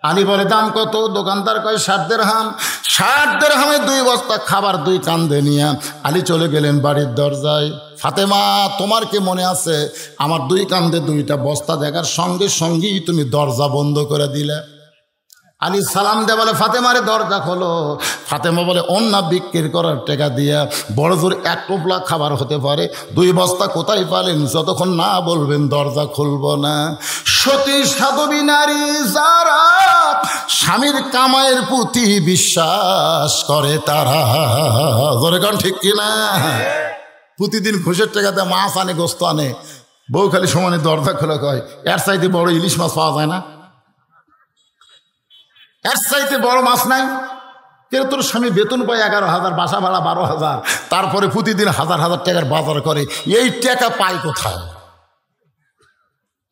আলী বলে, দাম কত? দোকানদার কয় 60 দিরহাম। 60 দিরহামে 2 বস্তা খাবার 2 কান্দে নিয়ে আলী চলে গেলেন বাড়ির দরজায়। ফাতেমা, তোমার কি মনে আছে আমার 2 কান্দে 2টা বস্তা দেখার সঙ্গে সঙ্গেই তুমি দরজা বন্ধ করে দিলে? আলী সালাম দে বলে, ফাতেমারে দরজা খোলো। ফাতেমা বলে, অন্য বিক্রি করার টাকা দিয়া বড় জোর 1 টোপলা খাবার হতে পারে, 2 বস্তা কোথায় পালেন? যতক্ষণ না বলবেন দরজা খুলব না। সতী সাধবী নারী যারা স্বামীর কামাইয়ের প্রতি বিশ্বাস করে তারা, জোরে কোন ঠিক কিনা? প্রতিদিন ঘুষের টাকাতে মাছ আনে, গোস্ত আনে, বউ খালি সমানে দরজা খোলা কয়, এর চাইতে বড় ইলিশ মাছ পাওয়া যায় না, এর চাইতে বড় মাছ নাই। কেন? তোর স্বামী বেতন পায় 11,000, বাসা ভাড়া 12,000, তারপরে প্রতিদিন 1,000 টাকার বাজার করে, এই টাকা পায় কোথায়?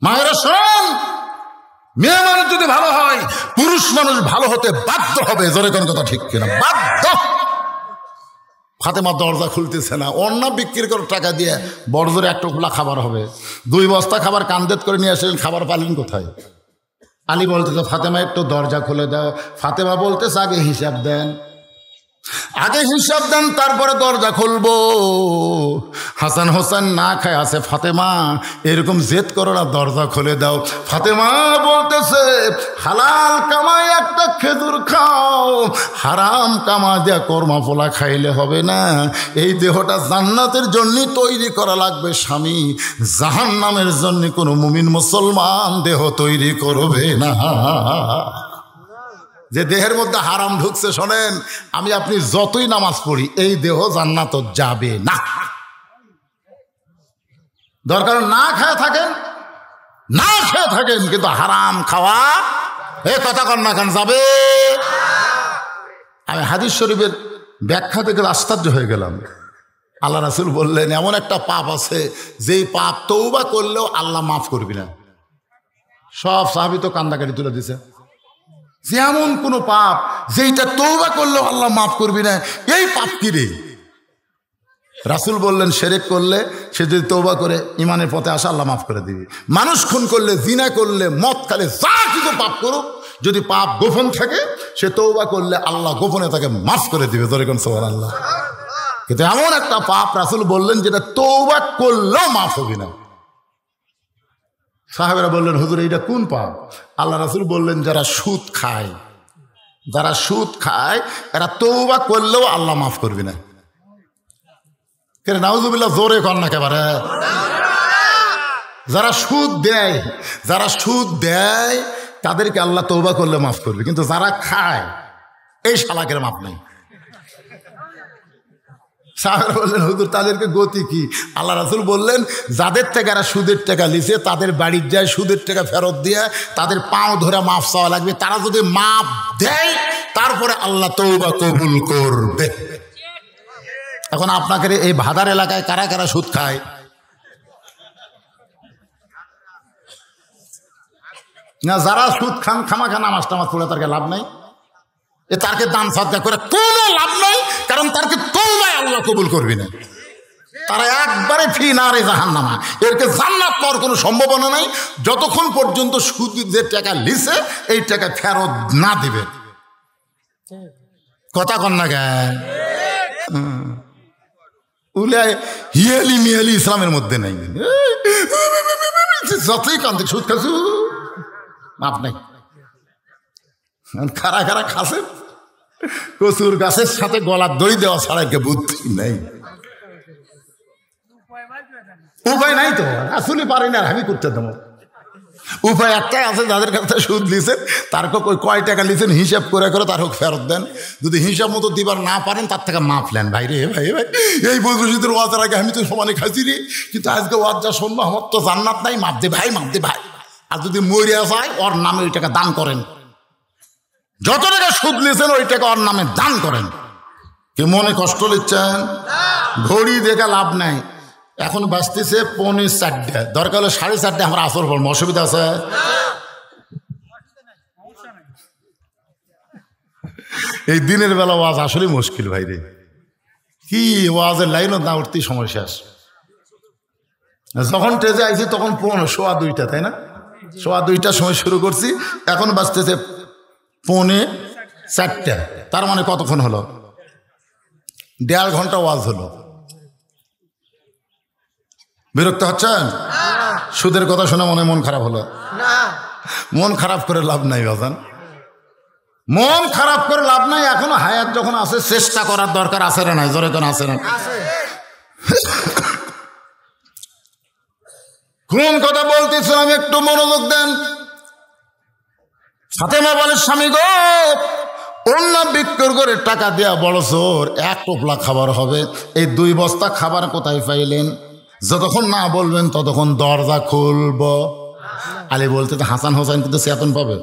মায়েরা শোন, মেয়ে মানুষ যদি ভালো হয়, পুরুষ মানুষ ভালো হতে বাধ্য হবে। জোরে কোন কথা ঠিক কিনা? বাধ্য। ফাতেমা দরজা খুলতেছে না, অন্য বিক্রি করে টাকা দিয়ে বড় জোরে 1 টোপলা খাবার হবে। 2 বস্তা খাবার কান্দেত করে নিয়ে আসলেন, খাবার পালেন কোথায়? আলী বলতেছে, ফাতেমা একটু দরজা খুলে দাও। ফাতেমা বলতেছে, আগে হিসাব দেন, আগে হিসাব দেন, তারপরে দরজা খুলবো। হাসান হোসেন না খায় আছে, ফাতেমা এরকম জেদ করো না, দরজা খুলে দাও। ফাতেমা বলতেছে, হালাল কামাই একটা খেজুর খাও, হারাম কামা দিয়া কর্মা পোলা খাইলে হবে না। এই দেহটা জান্নাতের জন্য তৈরি করা লাগবে স্বামী, জাহান্নামের জন্য কোনো মুমিন মুসলমান দেহ তৈরি করবে না। যে দেহের মধ্যে হারাম ঢুকছে, শোনেন, আমি আপনি যতই নামাজ পড়ি, এই দেহ জান্নাত যাবে না। দরকার না খেয়ে থাকেন, না খেয়ে থাকেন, কিন্তু হারাম খাওয়া এ কথা কন না কেন যাবে। আমি হাদিস শরীফের ব্যাখ্যা থেকে আশ্চর্য হয়ে গেলাম। আল্লাহ রাসূল বললেন, এমন একটা পাপ আছে যেই পাপ তওবা করলেও আল্লাহ মাফ করবি না। সব সাহাবী তো কান্দাকাটি তুলে দিছে, যেমন কোনো পাপ যেইটা তওবা করলেও আল্লাহ মাফ করবি না, এই পাপ কি রে? রাসূল বললেন, শিরক করলে সে যদি তওবা করে ইমানের পথে আসে, আল্লাহ মাফ করে দিবি। মানুষ খুন করলে, জিনা করলে, মদ খালে, যা কিছু পাপ করুক, যদি পাপ গোপন থাকে, সে তওবা করলে আল্লাহ গোপনে তাকে মাফ করে দিবে। ধরে কোন সুবহানাল্লাহ। কিন্তু এমন একটা পাপ রাসূল বললেন যেটা তওবা করলেও মাফ হবে না। সাহাবেরা বললেন, হুজুর এইটা কোন পাপ? আল্লাহ রাসূল বললেন, যারা সুদ খায়, যারা সুদ খায় এরা তওবা করলেও আল্লাহ মাফ করবে না। কেন? নাউজুবিল্লাহ, জোরে কর না একেবারে। যারা সুদ দেয়, যারা সুদ দেয় তাদেরকে আল্লাহ তওবা করলে মাফ করবে, কিন্তু যারা খায় এই শালাকের মাফ নেই। সাহাবারা বললেন, হুজুর তাদেরকে গতি কি? আল্লাহ রাসূল বললেন, যাদের থেকে এরা সুদের টাকা লিছে তাদের বাড়ির যায় সুদের টাকা ফেরত দিয়ে তাদের পাও ধরে মাফ চাওয়া লাগবে। তারা যদি মাফ দেয় তারপরে আল্লাহ তওবা কবুল করবে। এখন আপনাকে এই ভাদার এলাকায় কারা কারা সুদ খায়? না, যারা সুদ খান খামাখা নামাজ টামাজ পড়ে তার লাভ নাই। তারকে দান সাদকা করে কোনো লাভ নাই, কারণ তারকে তওবায় আল্লাহ কবুল করবি না। তারা একবারে ফি নারে জাহান্নামা, এরকে জান্নাত পাওয়ার কোনো সম্ভাবনা নাই যতক্ষণ পর্যন্ত সুদ যে টাকা লিছে এই টাকা ফেরত না দিবে। কথা কন না কেন? উলায় হিয়ালি মিয়ালি ইসলামের মধ্যে নাই, যতই কান্দে সুদ খাসু মাপ নাই। খারা খারা খাসে কচুর গাছের সাথে গলার দড়ি দেওয়া ছাড়া কে বুদ্ধি নাই, উপায় নাই তো, আসলে পারি না আমি করতে দেবো। উপায় একটাই আছে, যাদের কাছে সুদ লিছেন তারকে কয় টাকা লিছেন হিসাব করে করে তার হোক ফেরত দেন। যদি হিসাব মতো দিবার না পারেন তার থেকে মাপ নেন। ভাই রে ভাই ভাই, এই বদরুশীদের ওয়াজের আগে আমি তো সমানে খাইছি রে, কিন্তু আজকে ওয়াজ যা শুনবো আমার তো জান্নাত নাই, মাপ দে ভাই মাপ দে ভাই। আর যদি মরিয়া যায় ওর নামে ওই টাকা দান করেন, যত টাকা সুদ লিছেন ওই টাকা ওর নামে দান করেন। কি মনে কষ্ট লিচ্ছেন? ঘড়ি দেখা লাভ নাই, এখন বাঁচতেছে 4:45, দরকার হলে 4:30 আমরা আসর পড়বো, অসুবিধা আছে? এই দিনের বেলা ওয়াজ আসলে মুশকিল ভাই রে, কি ওয়াজের লাইনও না উঠতেই সময় শেষ। যখন ট্রেজে আইছি তখন 1:15, তাই না? 2:15 সময় শুরু করছি, এখন বাঁচতেছে 4:45, তার মানে কতক্ষণ হলো? 1.5 ঘন্টা ওয়াজ হলো। বিরক্ত হচ্ছেন? সুদের কথা শুনে মনে মন খারাপ হলো? মন খারাপ করে লাভ নাই বাজান, মন খারাপ করে লাভ নাই। এখনো হায়াত যখন আছে চেষ্টা করার দরকার আছে না নাই? জোরে কোন আছে না? কোন কথা বলতেছিলাম একটু মনোযোগ দেন। ফাতেমা বলে, স্বামী গো, অন্য বিক্রি করে টাকা দেয়া বড় জোর, 1 টোপলা খাবার হবে, এই 2 বস্তা খাবার কোথায় পাইলেন? যতক্ষণ না বলবেন ততক্ষণ দরজা খুলব। আলী বলতে তো হাসান হোসেন কিন্তু চেতন পাবে,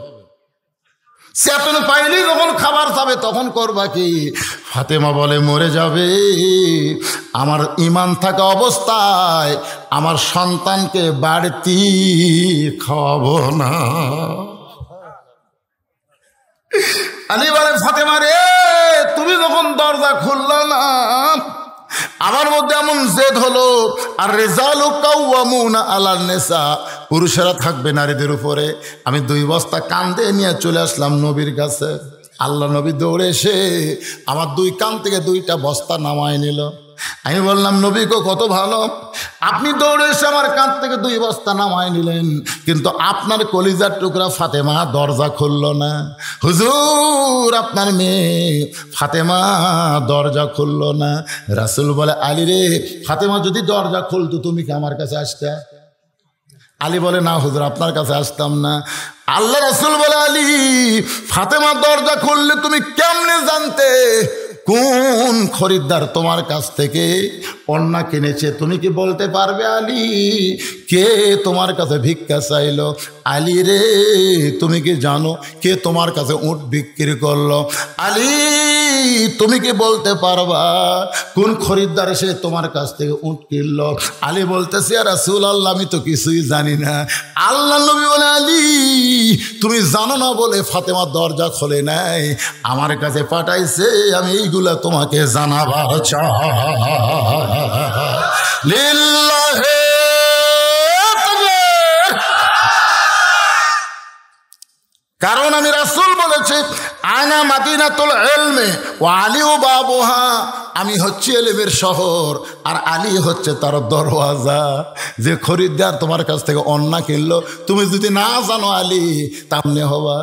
চেতন পাইলেই যখন খাবার চাবে তখন করবা কি? ফাতেমা বলে, মরে যাবে আমার ইমান থাকা অবস্থায় আমার সন্তানকে বাড়তি খাওয়াবো না। আলী বলে, ফাতেমা রে, তুমি যখন দরজা খুললা না আমার মধ্যে এমন জেদ হলো, আর রিজালু কাওয়ামুনা আলান নিসা, পুরুষেরা থাকবে নারীদের উপরে। আমি 2 বস্তা কান্দে নিয়ে চলে আসলাম নবীর কাছে। আল্লাহ নবী দৌড়ে এসে আমার 2 কান থেকে 2টা বস্তা নামায় নিল। আমি বললাম, নবী গো, কত ভালো, আপনি দৌড়ে এসে আমার কাঁধ থেকে 2 বস্তা নামায় নিলেন, কিন্তু আপনার কলিজার টুকরা ফাতেমা দরজা খুলল না। হুজুর, আপনার মেয়ে ফাতেমা দরজা খুলল না। রাসূল বলে, আলী রে, ফাতেমা যদি দরজা খুলতো তুমি কি আমার কাছে আসতে? আলী বলে, না হুজুর, আপনার কাছে আসতাম না। আল্লাহ রাসূল বলে, আলী, ফাতেমা দরজা খুললে তুমি কেমনে জানতে কোন খরিদ্দার তোমার কাছ থেকে অন্না কিনেছে? তুমি কি বলতে পারবে আলী কে তোমার কাছে ভিক্ষা চাইলো? আলী রে, তুমি কি জানো কে তোমার কাছে উট বিক্রি করলো? আলী, তুমি কি বলতে পারবা কোন খরিদ্দার এসে তোমার কাছ থেকে উট কিনলো? আলী বলতেছে, ইয়া রাসূলুল্লাহ, আমি তো কিছুই জানি না। আল্লাহ নবী বলে, আলী, তুমি জানো না বলে ফাতেমা দরজা খোলে নাই, আমার কাছে পাঠাইছে আমি এইগুলা তোমাকে জানাবার চাই। লিল্লাহি তাকবীর। কারণ আমি রাসূল বলেছি, আনা মাদিনাতুল ইলমি ওয়া আলিউ বাবুহা, আমি হচ্ছে ইলমের শহর আর আলী হচ্ছে তার দরওয়াজা। যে খরিদ্দার তোমার কাছ থেকে অন্না কিনলো, তুমি যদি না জানো আলী, তামনে হবা।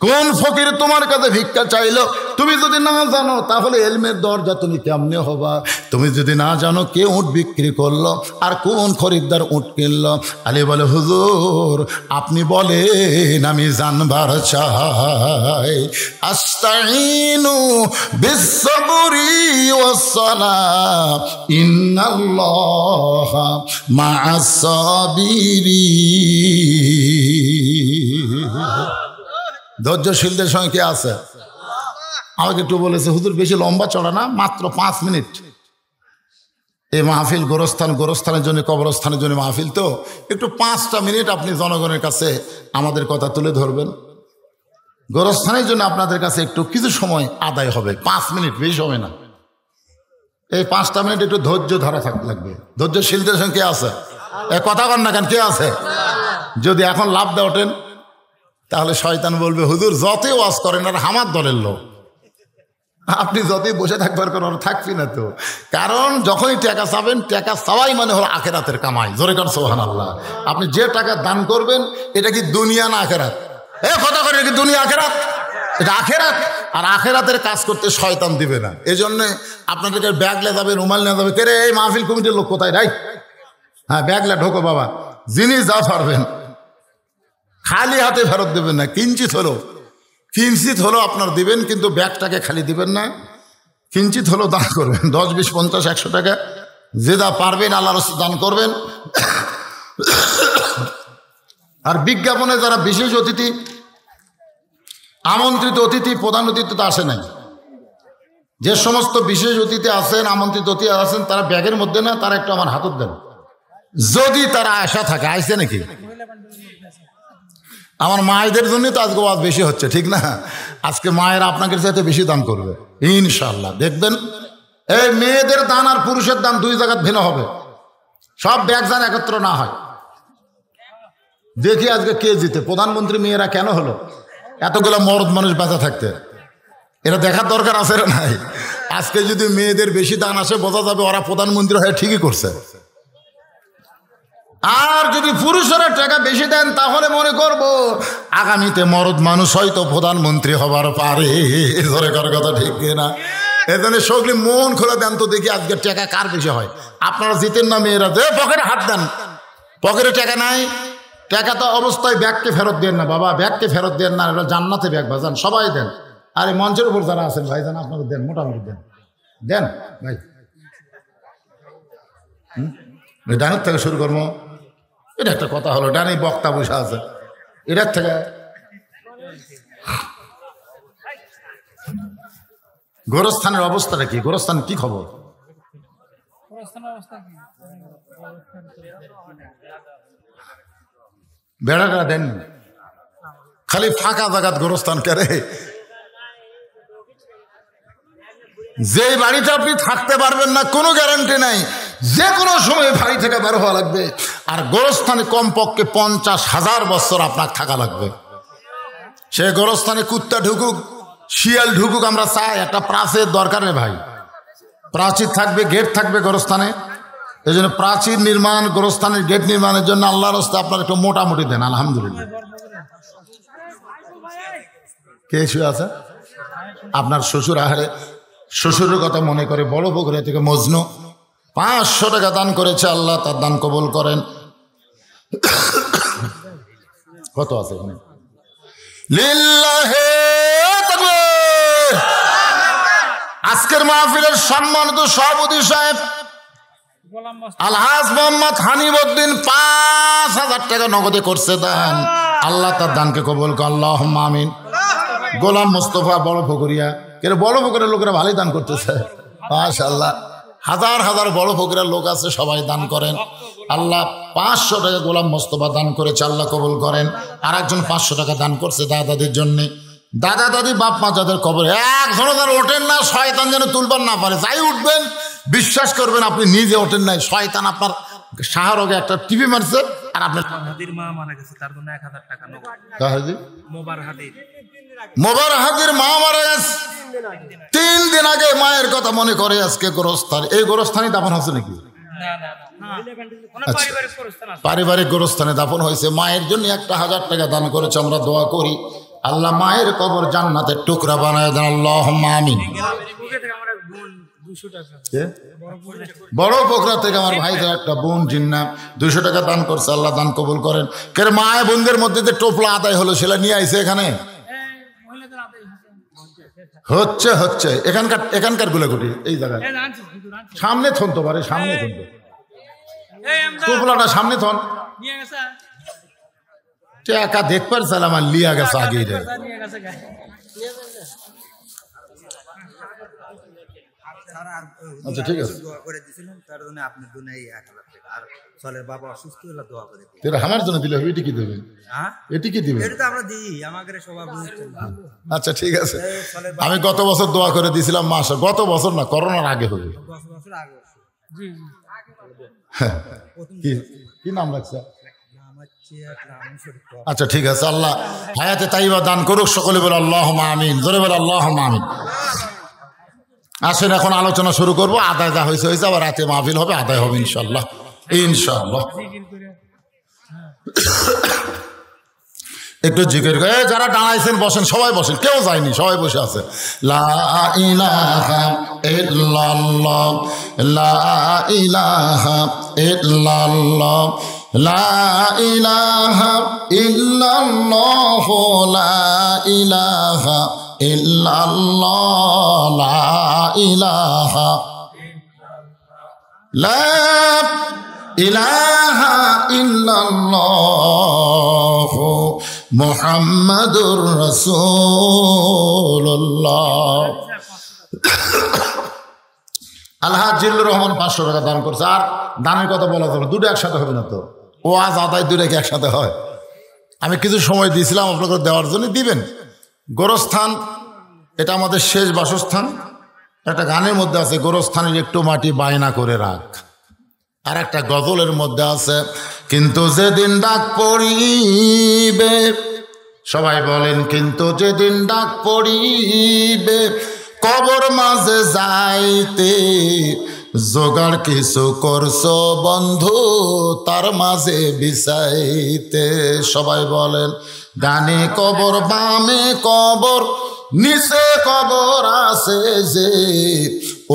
কোন ফকির তোমার কাছে ভিক্ষা চাইলো, তুমি যদি না জানো, তাহলে ইলমের দরজা তুমি কেমনে হবা? তুমি যদি না জানো কে উট বিক্রি করলো আর কোন খরিদ্দার উট কিনলো। আলী বলে, হুজুর, আপনি বলেন, আমি জানবার চাই। আস্তাইনু বিসসবরি ওয়াসসালাহ, ইন্নাল্লাহা মা'আস সাবিরিন। ধৈর্যশীলদের সঙ্গে কে আছে? আমাকে একটু বলেছে, হুজুর বেশি লম্বা চড়া না, মাত্র 5 মিনিট। এই মাহফিল গোরস্থানের জন্য, কবরস্থানের জন্য মাহফিল, তো একটু 5টা মিনিট আপনি জনগণের কাছে আমাদের কথা তুলে ধরবেন। গোরস্থানের জন্য আপনাদের কাছে একটু কিছু সময় আদায় হবে, 5 মিনিট, বেশি হবে না। এই 5টা মিনিট একটু ধৈর্য ধরা থাকতে লাগবে। ধৈর্যশীলদের সঙ্গে কে আছে? কথা কন না কেন, কে আছে? যদি এখন লাভ দিয়ে ওঠেন তাহলে শয়তান বলবে হুজুর যতই ওয়াজ করেন আর আমার দলের লোক, আপনি যতই বসে থাকবার করেন থাকবি না তো। কারণ যখনই টাকা চাবেন, টাকা চাওয়াই মানে হলো আখেরাতের কামাই। জোরে কর সুবহানাল্লাহ। আপনি যে টাকা দান করবেন এটা কি দুনিয়া না আখেরাত? কথা করেন কি দুনিয়া আখেরাত? এটা আখেরাত। আর আখেরাতের কাজ করতে শয়তান দিবে না। এই জন্যে আপনাদেরকে ব্যাগ লে যাবে, রুমাল নিয়ে যাবে, কে রে এই মাহফিল কমিটির লোক কোথায় রাই? হ্যাঁ, ব্যাগ লে ঢোকো বাবা, জিনিস যা পারবেন খালি হাতে ফেরত দেবেন না। কিঞ্চিত হলো আপনার দিবেন, কিন্তু ব্যাগটাকে খালি দিবেন না। কিঞ্চিত হলো দান করবেন, 10, 20, 50, 100 টাকা যে যা পারবেন আল্লাহর রাস্তায় দান করবেন। আর বিজ্ঞাপনে যারা বিশেষ অতিথি, আমন্ত্রিত অতিথি, প্রধান অতিথি তো আসে নাই, যে সমস্ত বিশেষ অতিথি আছেন, আমন্ত্রিত অতিথি আছেন, তারা ব্যাগের মধ্যে না, তারা একটু আমার হাতত দেন যদি তারা আশা থাকে। আইসে নাকি? আমার মায়েদের জন্য তো আজকে ওয়াজ বেশি হচ্ছে, ঠিক না? আজকে মায়ের আপনাকে চাইতে বেশি দান করবে ইনশাআল্লাহ। দেখবেন এই মেয়েদের দান আর পুরুষের দান 2 জায়গায় ভিন্ন হবে। সব ব্যাগ যান একত্র না হয়। দেখি আজকে কে জিতে। প্রধানমন্ত্রী মেয়েরা কেন হলো? এতগুলো মরদ মানুষ বাঁচা থাকতে এটা দেখার দরকার আছে না নাই? আজকে যদি মেয়েদের বেশি দান আসে বোঝা যাবে ওরা প্রধানমন্ত্রী হয়ে ঠিকই করছে। আর যদি পুরুষেরা টাকা বেশি দেন তাহলে মনে করব আগামীতে মরদ মানুষ হয়তো প্রধানমন্ত্রী হবার পারে। ধরে করার কথা ঠিক না? এখানে সকলে মন খোলা দেন তো দেখি আজকে টাকা কার বেশি হয়। আপনারা জিতেন না মেয়েরা, যে পকেটে হাত দেন, পকেটে টাকা নাই, টাকা তো অবস্থায় ব্যাগকে ফেরত দেন না বাবা, ব্যাগকে ফেরত দেন না, এটা জান্নাতে ব্যাগ বাজান, সবাই দেন। আর এই মঞ্চের উপর যারা আছেন ভাই জান আপনাকে দেন, মোটামুটি দেন, দেন ভাই। ডানের থেকে শুরু করবো, এটা একটা কথা হলো। ডানে বক্তা বসে আছে, এটার থেকে গোরস্থানের অবস্থাটা কি? গোরস্থান কি খবর? বেড়াটা দেন, খালি ফাঁকা জায়গাত গোরস্থান করে। যে বাড়িতে আপনি থাকতে পারবেন না কোনো গ্যারান্টি নাই, যে কোনো সময় বাড়ি থেকে বের হওয়া লাগবে। আর গোরস্থানে কমপক্ষে 50,000 বছর আপনার থাকা লাগবে। সে গোরস্থানে কুত্তা ঢুকুক, শিয়াল ঢুকুক, আমরা চাই একটা প্রাচীর দরকার নেই ভাই। প্রাচীর থাকবে, গেট থাকবে গোরস্থানে। এই জন্য প্রাচীর নির্মাণ, গোরস্থানের গেট নির্মাণের জন্য আল্লাহর রাস্তায় আপনার একটু মোটামুটি দেন। আলহামদুলিল্লাহ। কে শুয়ে আছে? আপনার শ্বশুর। আহারে, শ্বশুরের কথা মনে করে বড় পুকুরে থেকে মজনু 500 টাকা দান করেছে, আল্লাহ তার দান কবুল করেন। কত আছে এখানে? লিল্লাহে তাকবীর। আজকের মাহফিলের সম্মানিত সভাপতি সাহেব আলহাজ মোহাম্মদ হানিফউদ্দিন 5,000 টাকা নগদে করছে দান। আল্লাহ তার দানকে কবুল করেন, আল্লাহুম্মা আমিন। গোলাম মোস্তফা বড় পুকুরিয়া, কেন বড় পুকুরের লোকেরা ভালোই দান করতেছে মাশাআল্লাহ। হাজার হাজার বড় পুকুরের লোক আছে, সবাই দান করেন। আল্লাহ 500 টাকা গোলাম মোস্তফা দান করেছে, আল্লাহ কবুল করেন। আর একজন 500 টাকা দান করছে দাদা দাদির জন্যে। দাদা দাদি বাপ মা যাদের কবরে একজনও যেন ওঠেন না, শয়তান যেন তুলবার না পারে। যাই উঠবেন বিশ্বাস করবেন আপনি নিজে ওঠেন নাই, শয়তান আপনার শাহরগে একটা টিভি মারছে। আর আপনার মা মারা গেছে, তার জন্য 1000 টাকা নগদ। মোবার হাদির মা মারা গেছে 3 দিন আগে। মায়ের কথা মনে করে আজকে গোরস্থান, এই গোরস্থানই দাফন হচ্ছে নাকি? পারিবারিক গোরস্থানে দাফন হয়েছে। মায়ের জন্য 1000 টাকা দান করেছে। আমরা দোয়া করি আল্লাহ মায়ের কবর জান্নাতের টুকরা বানায় দেন, আল্লাহুম্মা আমিন। বড় পোখরা থেকে আমার ভাইদের একটা বোন জিন্না 200 টাকা দান করছে, আল্লাহ দান কবুল করেন। কেন মায়ের বোনদের মধ্যে যে টোপলা আদায় হলো সেটা নিয়ে আইছে এখানে হচ্ছে এখানকার গুলাগুটি এই জায়গায় সামনে থনতে পারে, সামনে থনতে টোপলাটা সামনে থন একা দেখবার চালাম আর লিয়া গেছে আগেই রে। আচ্ছা ঠিক আছে। আর চলের বাবা অসুস্থ হলে দোয়া করে দিই। এটা আমার জন্য দিলে হবে, এটি কি দেবেন? হ্যাঁ এটি কি দিবেন? এটা তো আমরা দিই, আমাদের সবাই বুঝছেন। আচ্ছা ঠিক আছে, আমি গত বছর দোয়া করে দিয়েছিলাম মাসে, গত বছর না, করোনার আগে হবে। 10 বছর আগে। জি জি। কি নাম রাখছে? নাম হচ্ছে রাম শরীফ। আচ্ছা ঠিক আছে, আল্লাহ হায়াতে তাইবা দান করুক, সকলে বলে আল্লাহুম্মা আমিন, জোরে বলে আল্লাহুম্মা আমিন। আসেন এখন আলোচনা শুরু করবো। আদায় যা হয়েছে হয়েছে, আবার রাতে মাহফিল হবে, আদায় হবে ইনশাল্লাহ, ইনশাল্লাহ। একটু জিকির করে যারা দাঁড়াইছেন বসেন, সবাই বসেন, কেউ যায়নি, সবাই বসে আছে। লা ইলাহা ইল্লাল্লাহ, লা ইলাহা ইল্লাল্লাহ, লা ইলাহা ইল্লাল্লাহ, লা ইলাহা ইল্লাল্লাহ, লা ইলাহা, লা ইলাহা ইল্লাল্লাহ মুহাম্মাদুর রাসূলুল্লাহ। আলহাজ জিল্লুর রহমান 500 টাকা দান করছে। আর দানের কথা বলা যাবে, দুটো একসাথে হবে না তো, ওয়াজ আদায় দুটো কি একসাথে হয়? আমি কিছু সময় দিয়েছিলাম আপনাকে দেওয়ার জন্য, দিবেন। গোরস্থান এটা আমাদের শেষ বাসস্থান। একটা গানের মধ্যে আছে, গোরস্থানের একটু মাটি বায়না করে রাখ। আর একটা গজলের মধ্যে আছে, কিন্তু যেদিন ডাক পড়িবে, সবাই বলেন, কিন্তু যেদিন ডাক পড়িবে কবর মাঝে যাইতে, জোগাড় কিছু করছো বন্ধু তার মাঝে বিছাইতে। সবাই বলেন, ডানে কবর বামে কবর, নিচে কবর আছে যে,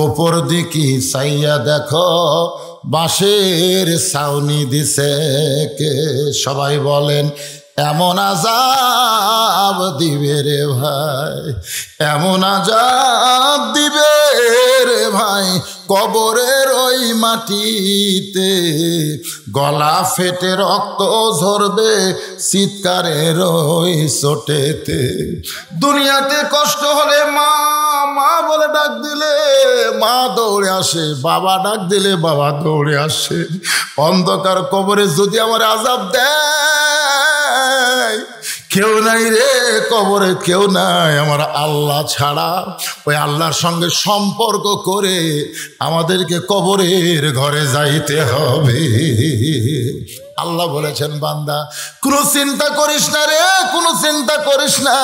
ওপর দিকে চাইয়া দেখো বাঁশের ছাউনি দিছে কে। সবাই বলেন, এমন আযাব দিবে রে ভাই, এমন আযাব দিবে রে ভাই কবরের ওই মাটিতে, গলা ফেটে রক্ত ঝরবে চিৎকারের ওই চোটেতে। দুনিয়াতে কষ্ট হলে মা মা বলে ডাক দিলে মা দৌড়ে আসে, বাবা ডাক দিলে বাবা দৌড়ে আসে। অন্ধকার কবরে যদি আমার আযাব দেয়, কেউ নাই রে কবরে, কেউ নাই আমার আল্লাহ ছাড়া। ওই আল্লাহর সঙ্গে সম্পর্ক করে আমাদেরকে কবরের ঘরে যাইতে হবে। আল্লাহ বলেছেন, বান্দা কোনো চিন্তা করিস না রে, কোনো চিন্তা করিস না।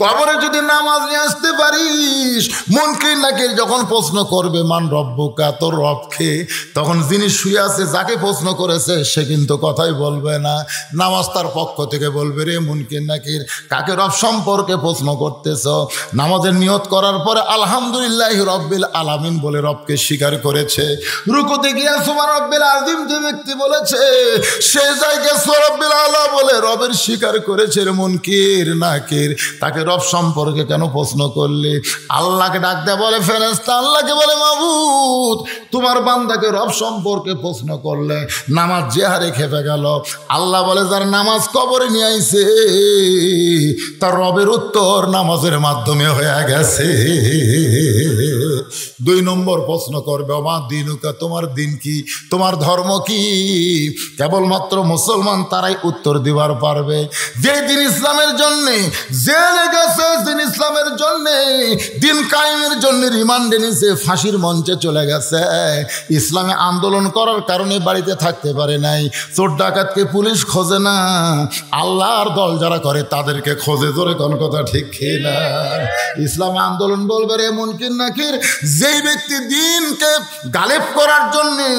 কবরে যদি নামাজ নিয়ে আসতে পারিস, মুনকির নাকির যখন প্রশ্ন করবে মান রব্বুকা, তোর রবকে, তখন যিনি শুয়ে আছে যাকে প্রশ্ন করেছে সে কিন্তু কথাই বলবে না। নামাজ তার পক্ষ থেকে বলবে, রে মুনকির নাকির, কাকে রব সম্পর্কে প্রশ্ন করতেছ? নামাজের নিয়ত করার পরে আলহামদুলিল্লাহ রব্বিল আলামিন বলে রবকে স্বীকার করেছে। রুকুতে গিয়া সুবহান রব্বিল আযীম যে ব্যক্তি বলেছে, সে জায়গায় রব্বিল আলা বলে রবের স্বীকার করেছে। রে মুনকির নাকির, তাকে রব সম্পর্কে কেন প্রশ্ন করলে? আল্লাহকে ডাক দেয়া বলে ফেরেশতা আল্লাহকে বলে, মাবুদ তোমার বান্দাকে রব সম্পর্কে প্রশ্ন করলে নামাজ যে হারে খেপে গেল। আল্লাহ বলে, যার নামাজ কবরে নিয়ে আইছে তার রবের উত্তর নামাজের মাধ্যমে হয়ে গেছে। 2 নম্বর প্রশ্ন করবে, আমার দিনুকা, তোমার দিন কি, তোমার ধর্ম কি? কেবলমাত্র মুসলমান তারাই উত্তর দিবার পারবে। যে দিন ইসলামের জন্যে জেলে গেছে, দিন ইসলামের জন্যে, দিন কায়েমের জন্য রিমান্ডে নিছে, ফাঁসির মঞ্চে চলে গেছে, ইসলামে আন্দোলন করার কারণে বাড়িতে থাকতে পারে নাই, চোর ডাকাতকে পুলিশ খোঁজে না, আল্লাহর দল যারা করে তাদেরকে খোঁজে। জোরে কোন কথা ঠিক না? ইসলামে আন্দোলন বলবে, রে মুনকির নাকির, যেই ব্যক্তি দিনকে গালেব করার জন্যে,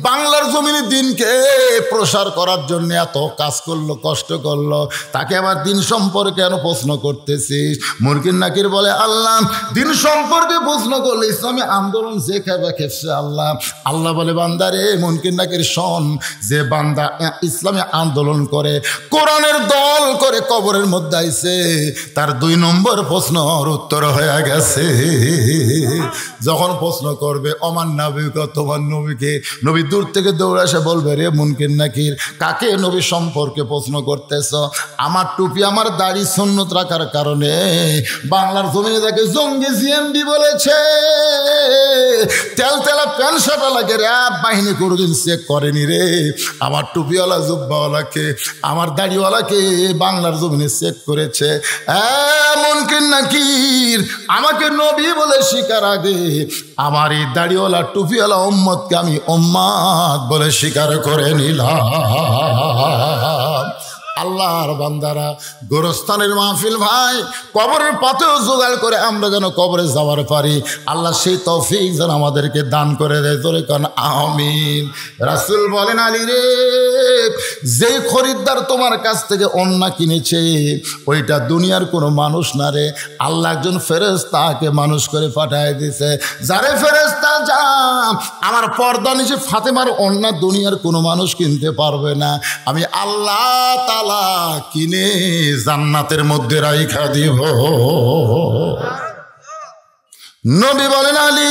বাংলার জমিনে দিনকে প্রসার করার জন্য এত কাজ করলো, কষ্ট করলো, তাকে আবার দিন সম্পর্কে কেন প্রশ্ন করতেছিস? মুনকির নাকির বলে, আল্লাহ দিন সম্পর্কে প্রশ্ন করলে ইসলামী আন্দোলন যে খেপে খেপছে আল্লাহ। আল্লাহ বলে, বান্দারে মুনকির নাকির শোন, যে বান্দা ইসলামী আন্দোলন করে, কোরআনের দল করে কবরের মধ্যে আইছে, তার 2 নম্বর প্রশ্নর উত্তর হয়ে গেছে। যখন প্রশ্ন করবে অমান নবীকে, তোমার নবীকে, নবী দূর থেকে দৌড়ে এসে বলবে রে মুনকির নাকির, কাকে নবী সম্পর্কে প্রশ্ন করতেছ? আমার টুপি আমার দাড়ি সুন্নত রাখার কারণে বাংলার জমিনে তাকে জঙ্গি জিএমডি বলেছে। তেলতেলা প্যান্ট শার্টওয়ালাকে র্যাব বাহিনী কোনোদিন চেক করেনি রে। আমার টুপিওয়ালা জুব্বাওয়ালাকে, আমার দাড়িওয়ালাকে বাংলার জমিনে চেক করেছে। মুনকির নাকির, আমাকে নবী বলে স্বীকার আগে আমার এই দাড়িওয়ালা টুপিওয়ালা উম্মতকে আমি উম্মাত বলে স্বীকার করে নিলাম। আল্লাহর বান্দারা, গোরস্থানের মাহফিল ভাই, কবরের পথেও জোগাড় করে আমরা যেন কবরে যাওয়ার পারি, আল্লাহ সেই তৌফিক যেন আমাদেরকে দান করে দেয়। তোরে কারণ আমিন। রাসূল বলেন, আলী রে, যেই খরিদ্দার তোমার কাছ থেকে ওন্না কিনেছে ওইটা দুনিয়ার কোনো মানুষ না রে, আল্লাহ একজন ফেরেশতাকে মানুষ করে পাঠায় দিয়েছে। যারে ফেরেশতা যা আমার পর্দা নিচে ফাতেমার ওন্না দুনিয়ার কোনো মানুষ কিনতে পারবে না, আমি আল্লাহ তাআলা কিনে জান্নাতের মধ্যে রাইখা দিব। নবী বলেন, আলী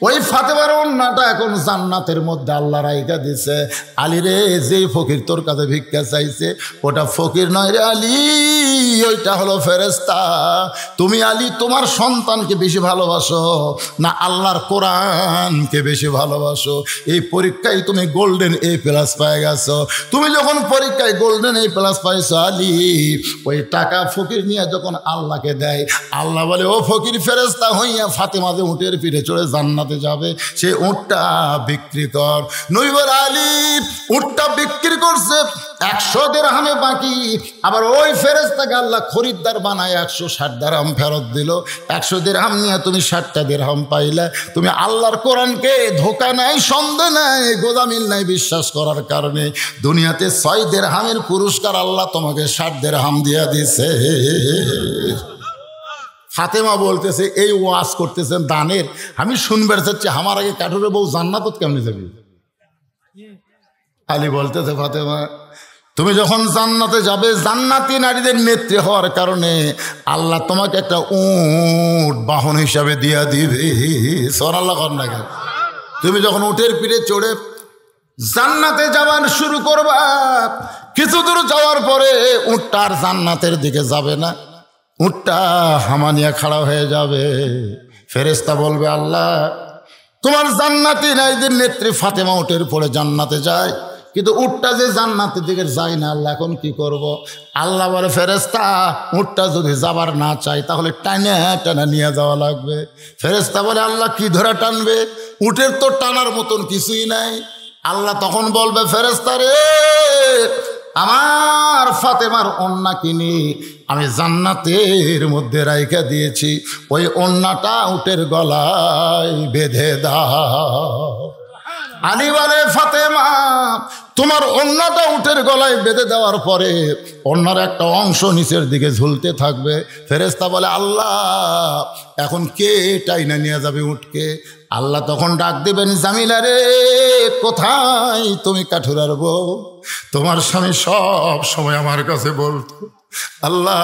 ওই ফাতেমার ওন্নাটা এখন জান্নাতের মধ্যে আল্লাহ রাইখা দিছে। আলী রে, যেই ফকির তোর কাছে ভিক্ষা চাইছে ওটা ফকির নয় রে আলী, ওইটা হলো ফেরেশতা। তুমি আলী তোমার সন্তানকে বেশি ভালোবাসো না আল্লাহর কোরআনকে বেশি ভালোবাসো? এই পরীক্ষায় তুমি গোল্ডেন A+ পেয়ে গেছো। তুমি যখন পরীক্ষায় গোল্ডেন A+ পাইছো আলী, ওই টাকা ফকির নিয়ে যখন আল্লাহকে দেয়, আল্লাহ বলে, ও ফকির ফেরেশতা হইয়া ফাতেমা যে উটের পিঠে চড়ে জান্নাতে যাবে, সে উটটা বিক্রি কর। নবী বলে, আলী উটটা বিক্রি করছে 100 দিরহামে বাকি। আবার ওই ফেরেশতাকে আল্লাহ খরিদ্দার বানায় 160 দিরহাম ফেরত দিল। 100 দিরহাম নিয়ে তুমি 60টা দিরহাম পাইলে। তুমি আল্লাহর কোরআনকে ধোকা নাই, সন্দেহ নাই, গোদামিল নাই বিশ্বাস করার কারণে দুনিয়াতে 6 দিরহামের পুরস্কার আল্লাহ তোমাকে 60 দিরহাম দিয়া দিছে। ফাতেমা বলতেছে, এই ওয়াজ করতেছেন দানের, আমি শুনবার চাচ্ছি আমার আগে কাঠুরে বউ জান্নাতত কেমনে যাবি? আলী বলতেছে, ফাতেমা তুমি যখন জান্নাতে যাবে, জান্নাতি নারীদের নেত্রী হওয়ার কারণে আল্লাহ তোমাকে একটা উট বাহন হিসাবে দিয়া দিবে। সুবহানাল্লাহ কর না কেন? তুমি যখন উটের পিঠে চড়ে জান্নাতে যাবার শুরু করবা, কিছু দূর যাওয়ার পরে উটটা আর জান্নাতের দিকে যাবে না, উটটা হামানিয়া খাড়া হয়ে যাবে। ফেরেশতা বলবে, আল্লাহ তোমার জান্নাতি নারীদের নেত্রী ফাতেমা উটের পরে জান্নাতে যায়, কিন্তু উটটা যে জান্নাতের দিকে যায় না, আল্লাহ এখন কি করব? আল্লাহ বলে, ফেরেশতা উটটা যদি যাবার না চাই তাহলে টানা টানা নিয়ে যাওয়া লাগবে। ফেরেশতা বলে, আল্লাহ কি ধরে টানবে? উটের তো টানার মতন কিছুই নাই। আল্লাহ তখন বলবে, ফেরেশতা রে, আমার ফাতেমার ওন্না কিনি আমি জান্নাতের মধ্যে রাইখা দিয়েছি, ওই ওন্নাটা উটের গলায় বেঁধে দাও। আলী বলে, ফাতেমা তোমার ওন্নাটা উটের গলায় বেঁধে দেওয়ার পরে ওন্নার একটা অংশ নিচের দিকে ঝুলতে থাকবে। ফেরেশতা বলে, আল্লাহ এখন কে টাইনা নিয়ে যাবে উটকে? আল্লাহ তখন ডাক দেবেন, জামিলা রে, কোথায় তুমি কাঠুরার বউ? তোমার স্বামী সব সময় আমার কাছে বলতো, আল্লাহ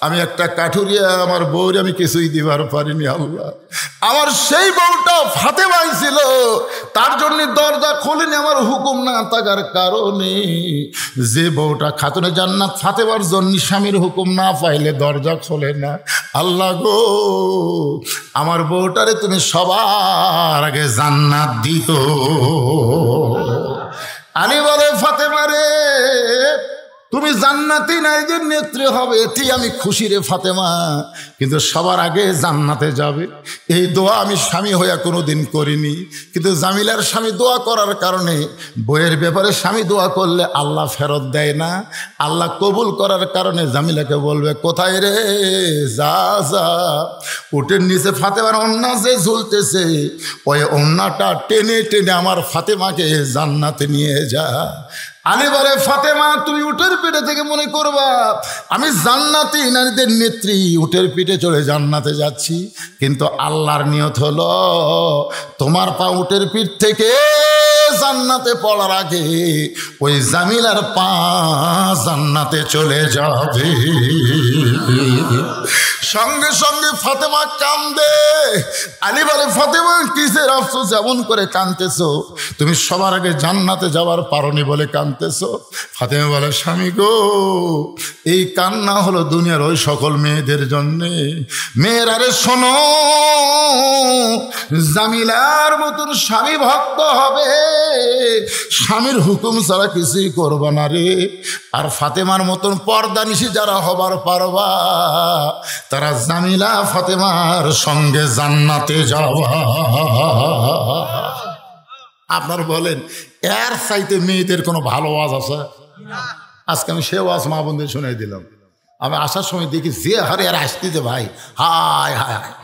আমি একটা কাঠুরিয়া, আমার বউরে আমি কিছুই দিবার পারিনি। আল্লাহ আমার সেই বউটা ফাতেমাই ছিল, তার জন্য দরজা খোলেনি আমার হুকুম না থাকার কারণে। যে বউটা খাতুনে জান্নাত ফাতেমার জন্য স্বামীর হুকুম না পাইলে দরজা খোলে না। আল্লাহ গো, আমার বউটারে তুমি সবার আগে জান্নাত দিও। আলী বলে, ফাতেমা রে, তুমি জান্নাতি নারীদের নেত্রী হবে, এটি আমি খুশি রে ফাতেমা, কিন্তু সবার আগে জান্নাতে যাবে। এই দোয়া আমি স্বামী হইয়া কোনোদিন করিনি, কিন্তু জামিলার স্বামী দোয়া করার কারণে, বইয়ের ব্যাপারে স্বামী দোয়া করলে আল্লাহ ফেরত দেয় না, আল্লাহ কবুল করার কারণে জামিলাকে বলবে, কোথায় রে, যা যা উটের নিচে ফাতেমার ওন্না যে ঝুলতেছে, ওই ওন্নাটা টেনে টেনে আমার ফাতেমাকে জান্নাতে নিয়ে যা। আলী বলে, ফাতেমা তুমি উটের পিঠে থেকে মনে করবা আমি জান্নাতি নারীদের নেত্রী, উটের পিঠে চড়ে জান্নাতে যাচ্ছি, কিন্তু আল্লাহর নিয়ত হলো তোমার পা উটের পিঠ থেকে জান্নাতে পড়ার আগে ওই জামিলার পা জান্নাতে চলে যাবে। সঙ্গে সঙ্গে ফাতেমা কান্দে। আলী বলে, ফাতেমা কিসের আফসোস এমন করে কাঁদতেছো? তুমি সবার আগে জান্নাতে যাওয়ার পারোনি বলে কাঁদতেছো? ফাতেমা বলে, স্বামী গো, এই কান্না হলো দুনিয়ার ওই সকল মেয়েদের জন্যে। মেয়েরা রে শোনো, জামিলার মতন স্বামী ভক্ত হবে, স্বামীর হুকুম ছাড়া কিছুই করবা না রে। আর ফাতেমার মতন পর্দানিশী যারা হবার পারবা, তারা জামিলা ফাতেমার সঙ্গে জান্নাতে যাওয়া। আপনার বলেন, এর চাইতে মেয়েদের কোনো ভালো ওয়াজ আছে? আজকে আমি সে ওয়াজ মা বোনদের শুনে দিলাম। আমি আসার সময় দেখি যে হারে আর আসতেছে ভাই, হায় হায় হায়,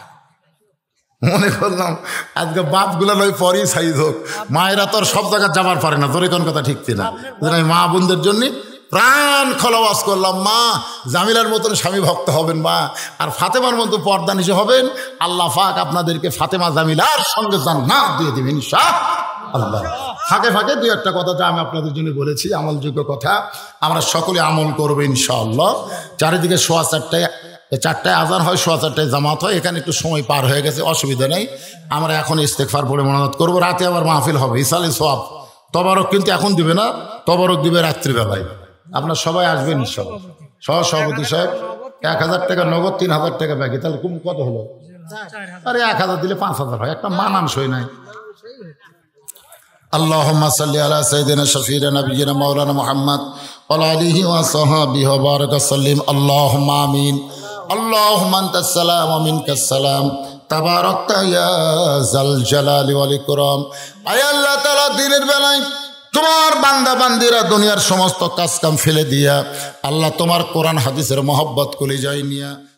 মনে করলাম আজকে বাপগুলা নয় পরই সাইজ হোক, মায়েরা তো আর সব জায়গায় যাবার পারে না, তোর কোন কথা ঠিক কিনা? আমি মা বোনদের জন্য প্রাণ খোলাওয়াজ করলাম, মা জামিলার মতন স্বামী ভক্ত হবেন মা, আর ফাতেমার মতো পর্দানিশী হবেন। আল্লাহ পাক আপনাদেরকে ফাতেমা জামিলার সঙ্গে জান্নাত দিয়ে দিবেন ইনশাআল্লাহ। ফাঁকে ফাঁকে দুই একটা কথা যা আমি আপনাদের জন্য বলেছি, আমলযোগ্য কথা, আমরা সকলে আমল করবো ইনশাআল্লাহ। চারিদিকে 4:15 আজান হয়, 4:15 জামাত হয়, এখানে একটু সময় পার হয়ে গেছে, অসুবিধা নেই। আমরা এখন ইস্তেগফার পড়ে মোনাজাত করবো, রাতে আবার মাহফিল হবে ইসালে সওয়াব। তবারক কিন্তু এখন দিবে না, তবারক দিবে রাত্রিবেলায়। আপনার সবাই আসবেন ইনশাআল্লাহ। সভাপতি সাহেব 1000 টাকা নগদ, 3000 টাকা বাকি, তাহলে কত হলো? আরে 1000 দিলে 5000 হয়, একটা মানানসই নাই। আল্লাহুম্মা সাল্লি আলা সাইয়্যিদিনা শাফিঈনা নাবিয়্যিনা মাওলানা মুহাম্মদ ওয়া আলা আলিহি ওয়া সাহবিহি ওয়া বারাকা সাল্লিম। আল্লাহুম্মা আমিন। আল্লাহুম্মা আনতাস সালাম ওয়া মিনকাস সালাম, তাবারাকতা ইয়া যাল জালালি ওয়াল ইকরাম। আয় আল্লাহ তাআলা, দিনের বেলায় তোমার বান্দা বান্দিরা দুনিয়ার সমস্ত কাজ কাম ফেলে দিয়া আল্লাহ তোমার কোরআন হাদিসের মহব্বত কলিজায় নিয়া